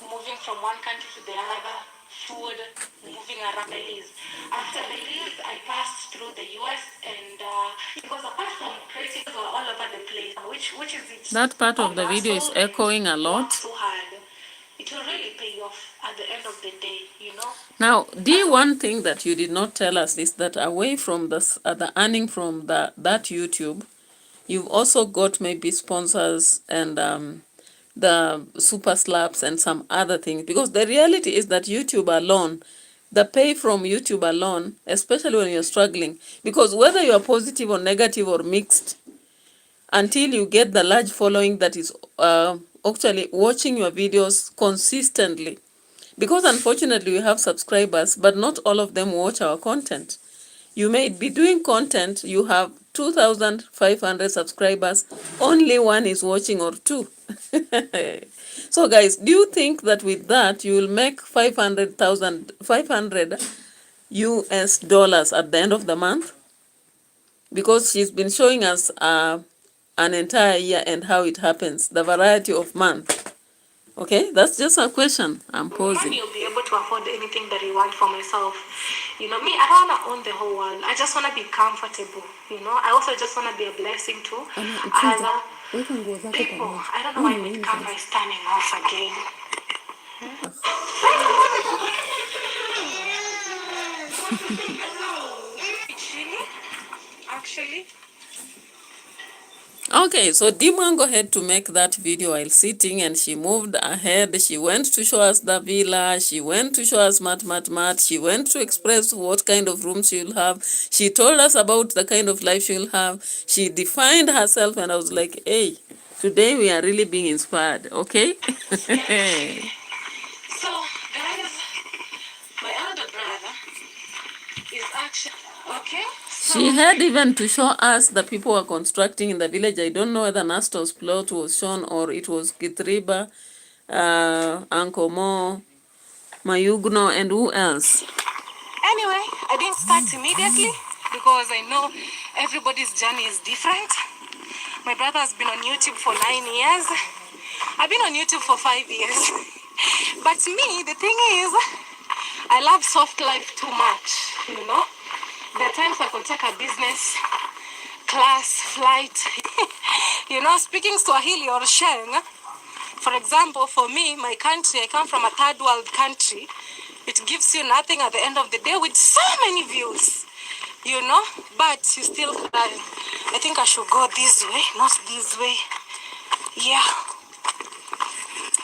Moving from one country to the other. Food, moving around the list. After the list, I passed through the US and because apart from creating all over the place, which is it? That part of the video is echoing a lot. So hard. It will really pay off at the end of the day, you know. Now, the one thing that you did not tell us is that away from the earning from that YouTube, you've also got maybe sponsors and the super slaps and some other things, because the reality is that YouTube alone, the pay from YouTube alone, especially when you're struggling, because whether you're positive or negative or mixed, until you get the large following that is actually watching your videos consistently, because unfortunately we have subscribers but not all of them watch our content. You may be doing content, you have 2,500 subscribers, only one is watching or two. So guys, do you think that with that you will make 500 US dollars at the end of the month? Because she's been showing us an entire year and how it happens, the variety of months. Okay, that's just a question I'm posing. You'll be able to afford anything that you want for myself. You know, me, I don't want to own the whole world. I just want to be comfortable. You know, I also just want to be a blessing to other people. I don't know why my camera is turning off again. Actually. Okay, so MWANGO had to make that video while sitting, and she moved ahead. She went to show us the villa. She went to show us mat. She went to express what kind of room she'll have. She told us about the kind of life she'll have. She defined herself, and I was like, hey, today we are really being inspired, okay? So, guys, my elder brother is actually, okay? She had even to show us the people who are constructing in the village. I don't know whether Nastor's plot was shown or it was Kitriba, Uncle Mo, Mayugno, and who else? Anyway, I didn't start immediately because I know everybody's journey is different. My brother has been on YouTube for 9 years. I've been on YouTube for 5 years. But me, the thing is, I love soft life too much, you know. There are times I could take a business class flight, you know, speaking Swahili or Sheng. For example, for me, my country, I come from a third world country. It gives you nothing at the end of the day with so many views, you know, but you still cry. I think I should go this way, not this way. Yeah.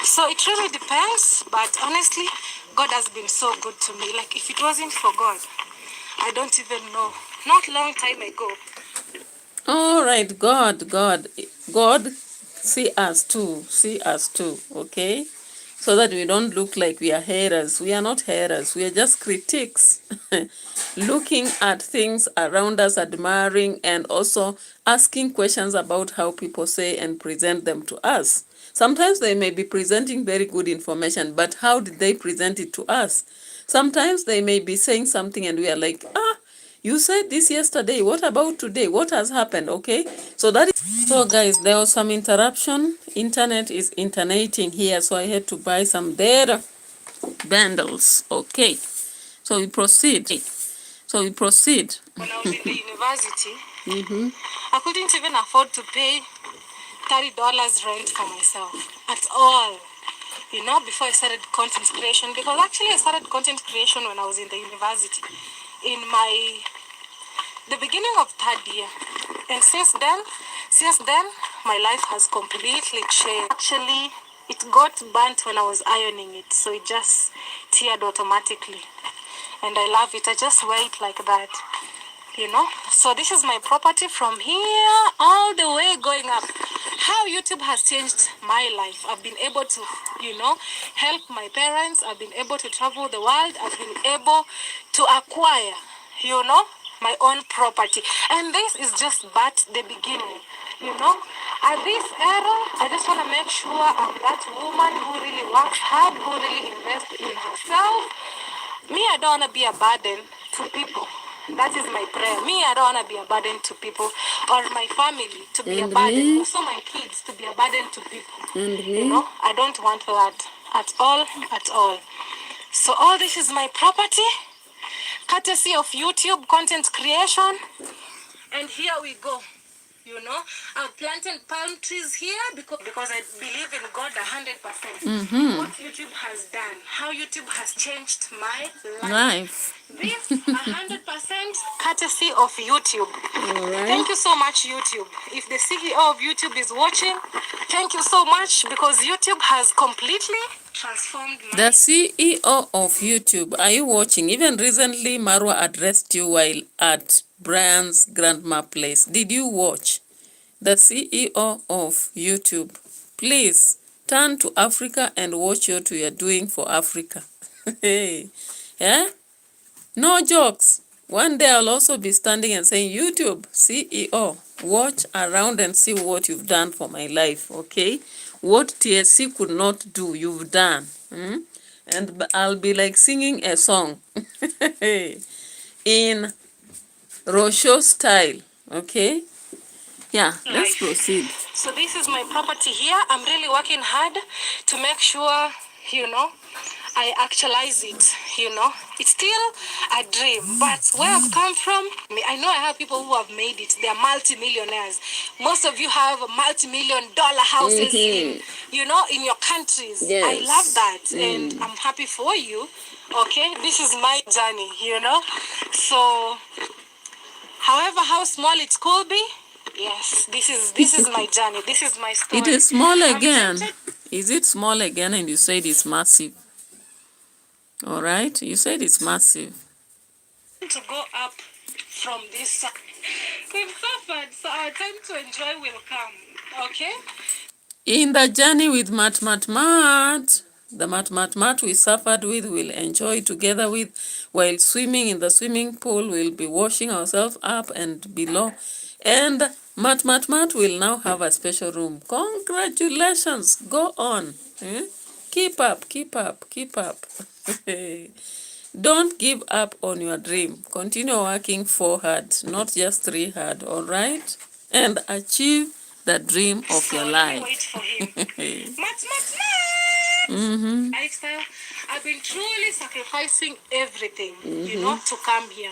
So it really depends, but honestly, God has been so good to me. Like, if it wasn't for God, I don't even know. Not long time ago. All right, God, see us too, okay? So that we don't look like we are haters. We are not haters. We are just critics, looking at things around us, admiring, and also asking questions about how people say and present them to us. Sometimes they may be presenting very good information, but how did they present it to us? Sometimes they may be saying something and we are like, you said this yesterday. What about today? What has happened? Okay. So that is, so guys, there was some interruption. Internet is internating here, so I had to buy some data bundles. Okay. So we proceed. When I was in the university, I couldn't even afford to pay $30 rent for myself at all. You know, before I started content creation, because actually I started content creation when I was in the university, in the beginning of third year. And since then, my life has completely changed. Actually, it got burnt when I was ironing it, so it just teared automatically. And I love it. I just wear it like that, you know. So this is my property from here all the way going up. How YouTube has changed my life. I've been able to, you know, help my parents. I've been able to travel the world. I've been able to acquire, you know, my own property. And this is just but the beginning, you know. At this era, I just want to make sure I'm that woman who really works hard, who really invests in herself. Me, I don't want to be a burden to people. That is my prayer. Me, I don't want to be a burden to people, or my family to be a burden. Also, my kids to be a burden to people. You know, I don't want that at all, at all. So all this is my property, courtesy of YouTube content creation. And here we go. You know, I've planted palm trees here because I believe in God 100%. What YouTube has done, how YouTube has changed my life. This 100% courtesy of YouTube. Right. Thank you so much, YouTube. If the CEO of YouTube is watching, thank you so much, because YouTube has completely transformed my... The CEO of YouTube, are you watching? Even recently, Marwa addressed you while at Brian's grandma place. Did you watch? The CEO of YouTube, please turn to Africa and watch what we are doing for Africa. Hey, yeah? No jokes. One day I'll also be standing and saying, YouTube, CEO, watch around and see what you've done for my life, okay? What TSC could not do, you've done. And I'll be like singing a song in Rosho style, okay? Yeah, let's proceed. So this is my property here. I'm really working hard to make sure, you know, I actualize it, you know. It's still a dream, but where I've come from, I know I have people who have made it. They're multi-millionaires. Most of you have multi-million-dollar houses in, you know, in your countries. Yes. I love that, and I'm happy for you, okay? This is my journey, you know. So, however, how small it could be, yes, this is my journey. This is my story. It is small again. Is it small again? And you said it's massive. All right, you said it's massive. To go up from this side. We've suffered, so our time to enjoy will come. Okay? In the journey with Mat, the Mat we suffered with, we'll enjoy together with, while swimming in the swimming pool, we'll be washing ourselves up and below. And Mat will now have a special room. Congratulations. Go on. Keep up. Don't give up on your dream. Continue working 4 hard, not just 3 hard, all right? And achieve the dream of your life. Wait for him. Lifestyle. I've been truly sacrificing everything, to come here.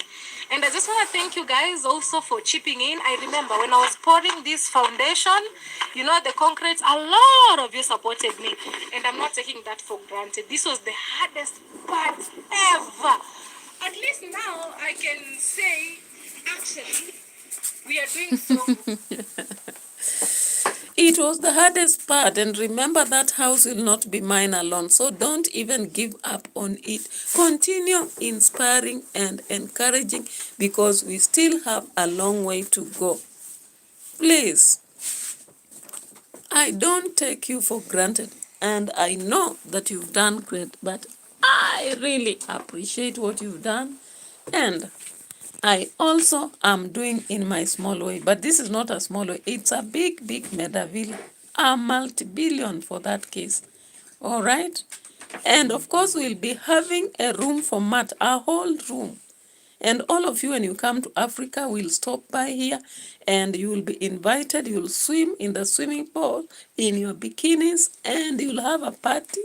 And I just want to thank you guys also for chipping in. I remember when I was pouring this foundation, the concrete, a lot of you supported me. And I'm not taking that for granted. This was the hardest part ever. At least now I can say, actually, we are doing so good. It was the hardest part, and remember that house will not be mine alone, so don't even give up on it. Continue inspiring and encouraging because we still have a long way to go. Please, I don't take you for granted, and I know that you've done great, but I really appreciate what you've done, and I also am doing in my small way, but this is not a small way. It's a big Medavilla, a multi-billion for that case. All right? And of course, we'll be having a room for Matt, a whole room. And all of you, when you come to Africa, will stop by here and you will be invited. You'll swim in the swimming pool in your bikinis and you'll have a party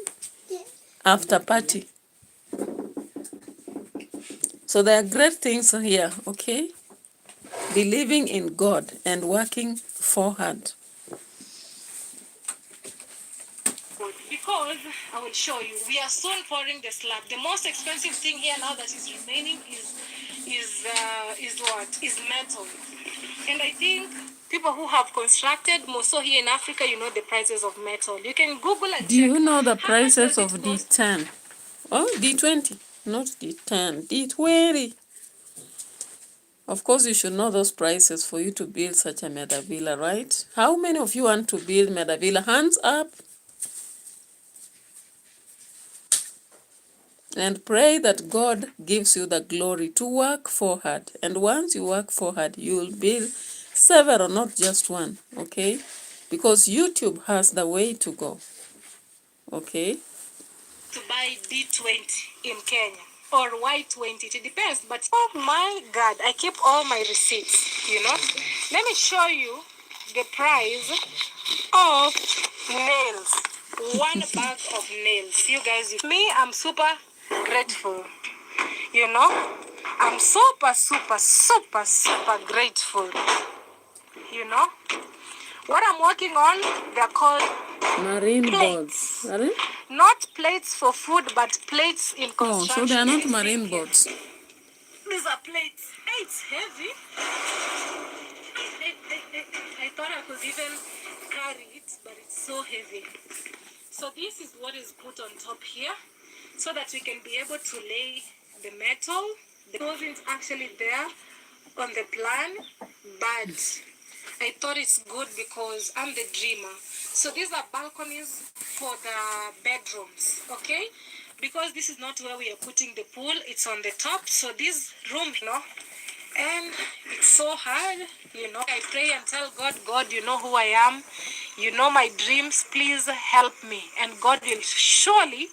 after party. So there are great things here, okay? Believing in God and working for hard. Because I will show you, we are soon pouring the slab. The most expensive thing here now that is remaining is what? Is metal. And I think people who have constructed more so here in Africa, the prices of metal. You can Google and Do you know the prices of D10? Oh, D20, not D10, D20. Of course, you should know those prices for you to build such a Medavilla, right? How many of you want to build Medavilla? Hands up. And pray that God gives you the glory to work for hard. And once you work for hard, you will build several, not just one, okay? Because YouTube has the way to go, okay? To buy D20 in Kenya or Y20, it depends. But oh my God, I keep all my receipts, Let me show you the price of nails. 1 bag of nails. You guys, me, I'm super grateful. I'm super grateful. What I'm working on, they're called marine plates. boards. Are they? Not plates for food, but plates in construction. Oh, so they are not marine boards. These are plates. Hey, it's heavy. I thought I could even carry it, but it's so heavy. So this is what is put on top here, so that we can be able to lay the metal. The wasn't actually there on the plan, but I thought it's good because I'm the dreamer. So these are balconies for the bedrooms, okay? Because this is not where we are putting the pool, it's on the top. So this room, and it's so hard, I pray and tell God, God, you know who I am, you know my dreams, please help me. And God will surely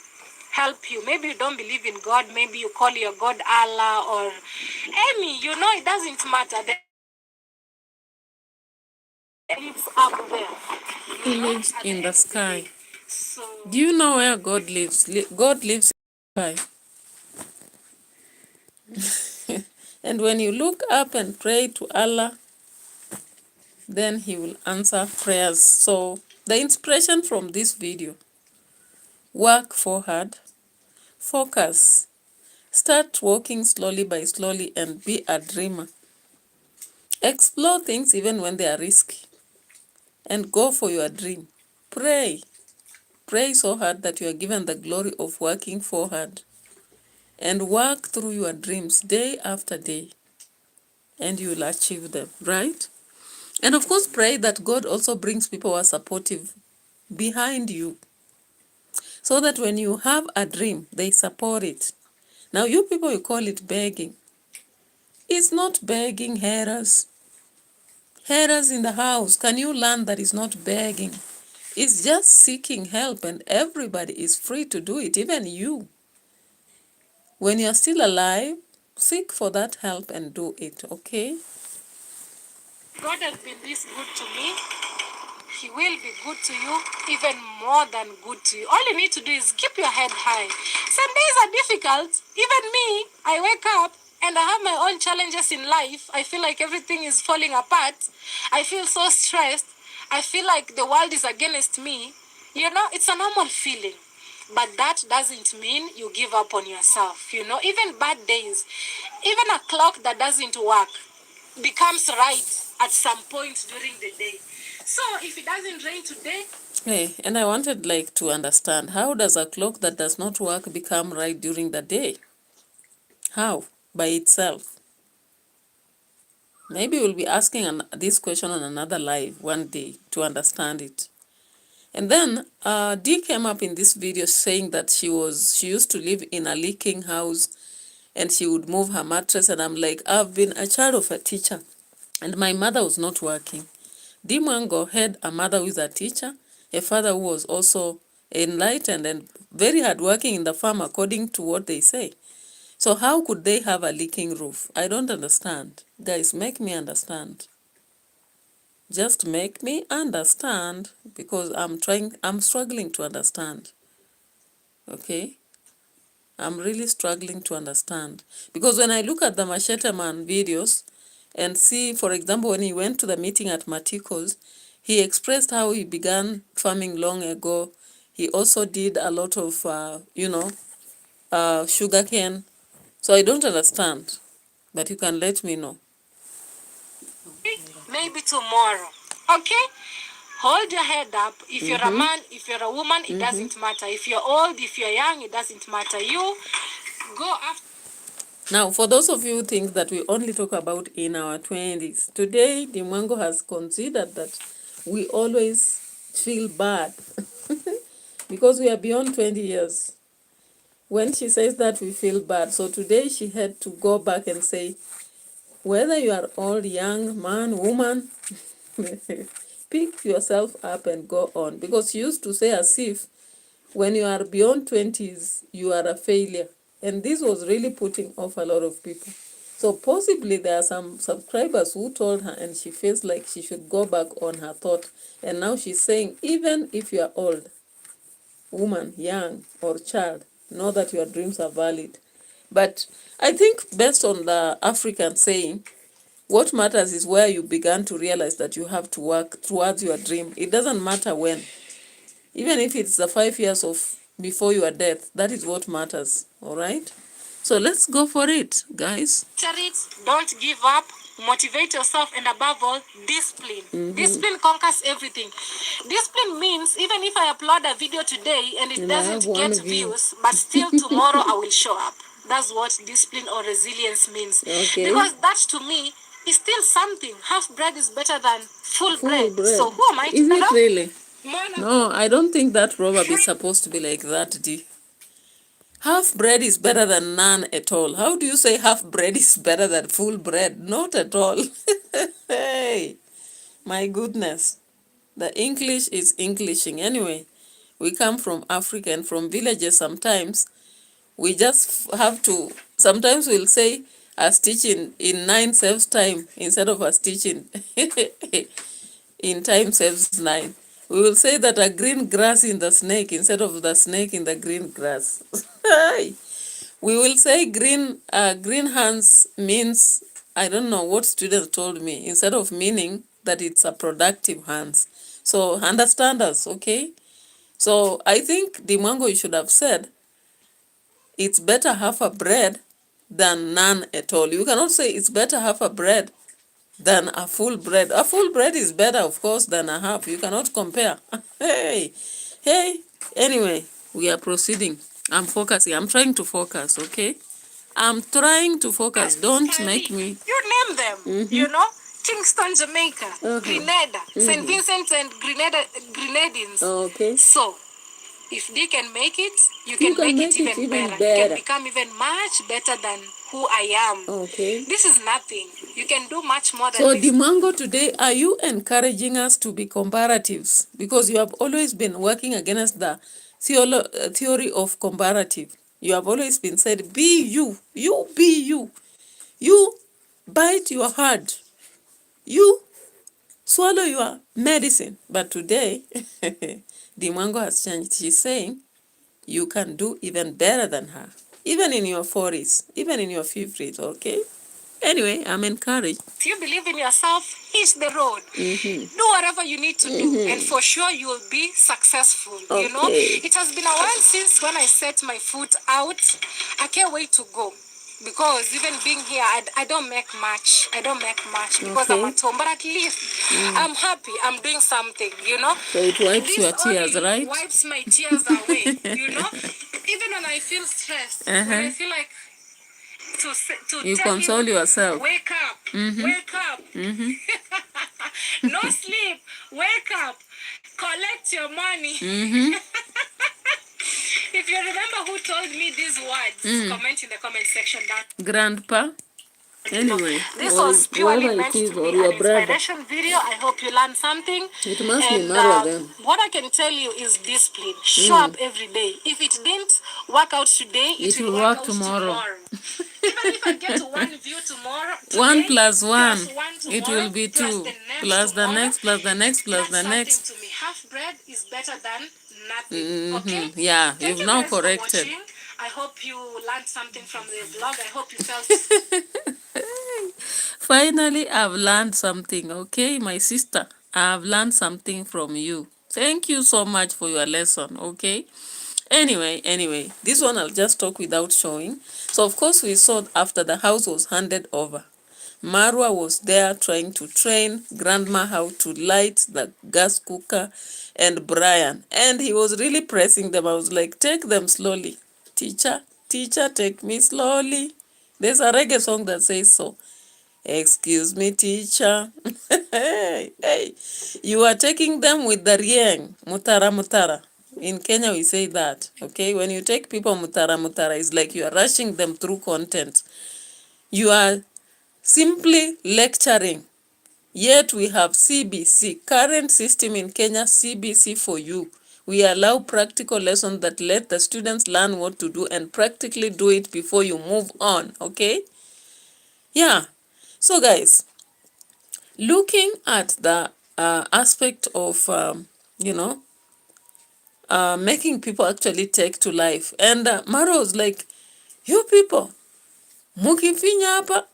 help you. Maybe you don't believe in God, maybe you call your God Allah or any, it doesn't matter. It's up there. He lives in the sky. So, do you know where God lives? God lives in the sky. And when you look up and pray to Allah, then He will answer prayers. So the inspiration from this video: work for hard, focus, start walking slowly by slowly, and be a dreamer. Explore things even when they are risky, and go for your dream. Pray. Pray so hard that you are given the glory of working for hard. And work through your dreams day after day, and you will achieve them, right? And of course, pray that God also brings people who are supportive behind you, so that when you have a dream, they support it. Now, you people, you call it begging. It's not begging, haters. Haters in the house, can you learn that it's not begging? It's just seeking help, and everybody is free to do it, even you. When you're still alive, seek for that help and do it, okay? God has been this good to me. He will be good to you, even more than good to you. All you need to do is keep your head high. Some days are difficult. Even me, I wake up and I have my own challenges in life. I feel like everything is falling apart. I feel so stressed. I feel like the world is against me. You know, it's a normal feeling. But that doesn't mean you give up on yourself. You know, even bad days, even a clock that doesn't work becomes right at some point during the day. So if it doesn't rain today, Hey, and I wanted like to understand, how does a clock that does not work become right during the day? How? By itself. Maybe we'll be asking this question on another live one day to understand it. And then Dee came up in this video saying that she used to live in a leaking house and she would move her mattress, and I'm like, I've been a child of a teacher and my mother was not working. Dee MWANGO had a mother who is a teacher, a father who was also enlightened and very hardworking in the farm according to what they say. So how could they have a leaking roof? I don't understand. Guys, make me understand. Just make me understand, because I'm struggling to understand. Okay? I'm really struggling to understand. Because when I look at the Machete Man videos and see, for example, when he went to the meeting at Matiko's, he expressed how he began farming long ago. He also did a lot of, sugarcane. So I don't understand, but you can let me know. maybe tomorrow. Okay? Hold your head up. If you're a man, if you're a woman, it doesn't matter. If you're old, if you're young, it doesn't matter. You go after. Now, for those of you who think that we only talk about in our 20s, today Dee MWANGO has considered that we always feel bad because we are beyond 20 years. When she says that, we feel bad. So today she had to go back and say, whether you are old, young, man, woman, pick yourself up and go on. Because she used to say as if when you are beyond 20s, you are a failure. And this was really putting off a lot of people. So possibly there are some subscribers who told her, and she feels like she should go back on her thought. And now she's saying, even if you are old, woman, young, or child, know that your dreams are valid. But I think based on the African saying, what matters is where you began to realize that you have to work towards your dream. It doesn't matter when. Even if it's the 5 years of before your death, that is what matters. All right? So let's go for it, guys. Don't give up. Motivate yourself, and above all, discipline. Discipline conquers everything. Discipline means even if I upload a video today and it doesn't get views, but still tomorrow I will show up. That's what discipline or resilience means. Okay. Because that to me is still something. Half bread is better than full bread. So who am I to Is it really? Man, No, I don't think that proverb is supposed to be like that, Dee. Half bread is better than none at all. How do you say half bread is better than full bread? Not at all. Hey, my goodness. The English is Englishing. Anyway, we come from Africa and from villages sometimes. We just have to, sometimes we'll say a stitch in 9 saves time instead of a stitch in time saves 9. We will say that a green grass in the snake instead of the snake in the green grass. We will say green hands means, I don't know what students told me, instead of meaning that it's a productive hands. So understand us, okay? So I think Dee MWANGO, you should have said, it's better half a bread than none at all. You cannot say it's better half a bread than a full bread. A full bread is better, of course, than a half. You cannot compare. Hey, anyway, we are proceeding. I'm focusing. I'm trying to focus, okay? I'm trying to focus. Don't make me... You name them, you know? Kingston, Jamaica, Grenada, St. Vincent and Grenadines. Okay. So, if they can make it, you can make it even better. You can become even much better than who I am. Okay. This is nothing. You can do much more than So, this. Dee MWANGO, today, are you encouraging us to be comparatives? Because you have always been working against the theory of comparative. You have always been said, be you. You be you. You bite your hard. You swallow your medicine. But today, the MWANGO has changed. She's saying you can do even better than her. Even in your 40s, even in your 50s, okay? Anyway, I'm encouraged. If you believe in yourself, hit the road. Do whatever you need to do, and for sure you will be successful. Okay. You know, it has been a while since when I set my foot out. I can't wait to go. Because even being here, I don't make much. I don't make much because I'm Okay. at home. But at least I'm happy. I'm doing something, you know. So it wipes This your tears, oil right? wipes my tears away, you know. Even when I feel stressed, when I feel like to You tell console him, yourself. wake up, wake up. No sleep, wake up, collect your money. If you remember who told me these words, comment in the comment section down. Grandpa? Anyway, This or was purely whoever meant it is, to or be your an brother. inspiration video. I hope you learned something. It must be And Marwa then. what I can tell you is discipline. Show up every day. If it didn't work out today, it will work out tomorrow. Even if I get to 1 view tomorrow, today, 1 plus 1, plus 1 it tomorrow, will be plus 2, the next plus the tomorrow, next, plus the next, plus that's the something next. to me. Half bread is better than nothing. Okay? Yeah, Thank you've you now guys for corrected. watching. I hope you learned something from the vlog. I hope you felt Finally, I've learned something, okay, my sister? I've learned something from you. Thank you so much for your lesson, okay? Anyway, this one I'll just talk without showing. So, of course, we saw after the house was handed over, Marwa was there trying to train Grandma how to light the gas cooker and Brian. And he was really pressing them. I was like, take them slowly. Teacher, take me slowly. There's a reggae song that says so. Excuse me, teacher. Hey, you are taking them with the rieng. Mutara, mutara. In Kenya, we say that, okay? When you take people mutara, mutara, it's like you are rushing them through content. You are simply lecturing. Yet we have CBC, current system in Kenya, CBC for you. We allow practical lessons that let the students learn what to do and practically do it before you move on, okay? Yeah. So guys, looking at the aspect of, making people actually take to life. And Mara was like, you people, mukifinya hapa,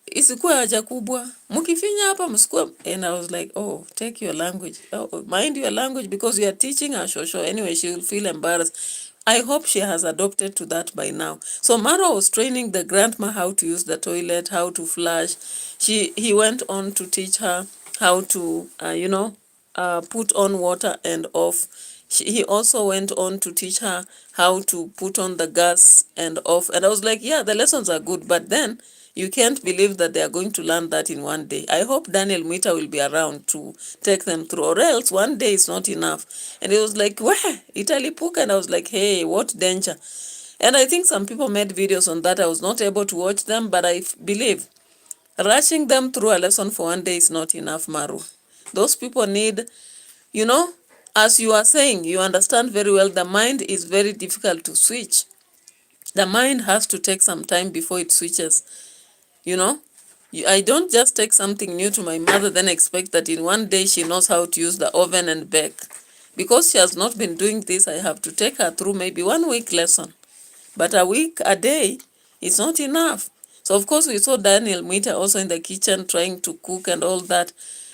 isikuwe haja kubwa. Mukifinya hapa, msikuwe. And I was like, oh, take your language. Oh, mind your language because you are teaching her shosho. Anyway, she will feel embarrassed. I hope she has adopted to that by now. So Mara was training the grandma how to use the toilet, how to flush. He went on to teach her how to, put on water and off. He also went on to teach her how to put on the gas and off. And I was like, yeah, the lessons are good. But then you can't believe that they are going to learn that in 1 day. I hope Daniel Mwita will be around to take them through, or else 1 day is not enough. And it was like, where? Italy Puka. And I was like, hey, what danger. And I think some people made videos on that. I was not able to watch them, but I believe rushing them through a lesson for 1 day is not enough, Maru. Those people need, as you are saying, you understand very well, the mind is very difficult to switch. The mind has to take some time before it switches. I don't just take something new to my mother, then expect that in 1 day she knows how to use the oven and bake. Because she has not been doing this, I have to take her through maybe 1 week lesson. But a day is not enough. So of course we saw Daniel Mwita also in the kitchen trying to cook and all that.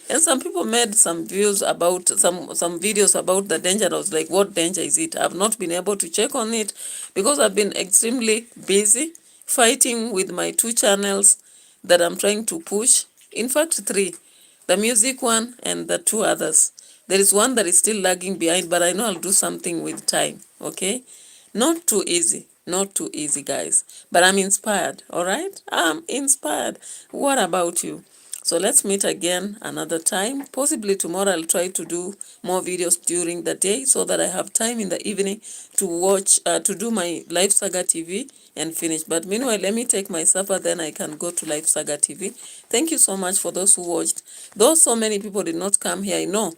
And some people made some views about some videos about the danger. I was like, what danger is it? I've not been able to check on it because I've been extremely busy fighting with my 2 channels that I'm trying to push. In fact, 3. The music one and the 2 others. There is one that is still lagging behind, but I know I'll do something with time, okay? Not too easy, guys. But I'm inspired, all right? I'm inspired. What about you? So let's meet again another time. Possibly tomorrow I'll try to do more videos during the day so that I have time in the evening to watch, to do my Life Saga TV and finish. But meanwhile, let me take my supper, then I can go to Life Saga TV. Thank you so much for those who watched. Though so many people did not come here, I know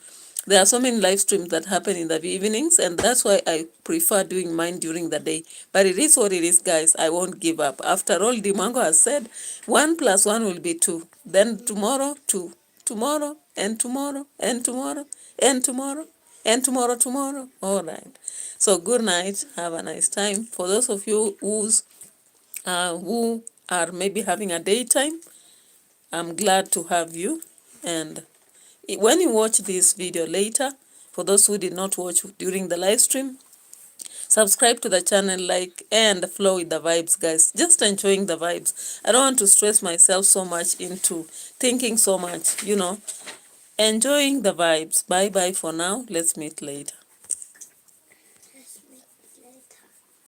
There are so many live streams that happen in the evenings, and that's why I prefer doing mine during the day. But it is what it is, guys. I won't give up. After all, Mwango has said 1 + 1 will be 2. Then tomorrow, 2. Tomorrow, and tomorrow, and tomorrow, and tomorrow, and tomorrow. All right. So good night. Have a nice time. For those of you who are maybe having a daytime, I'm glad to have you. And when you watch this video later, for those who did not watch during the live stream, subscribe to the channel, like, and flow with the vibes, guys. Just enjoying the vibes. I don't want to stress myself so much into thinking so much, Enjoying the vibes. Bye bye for now. Let's meet later.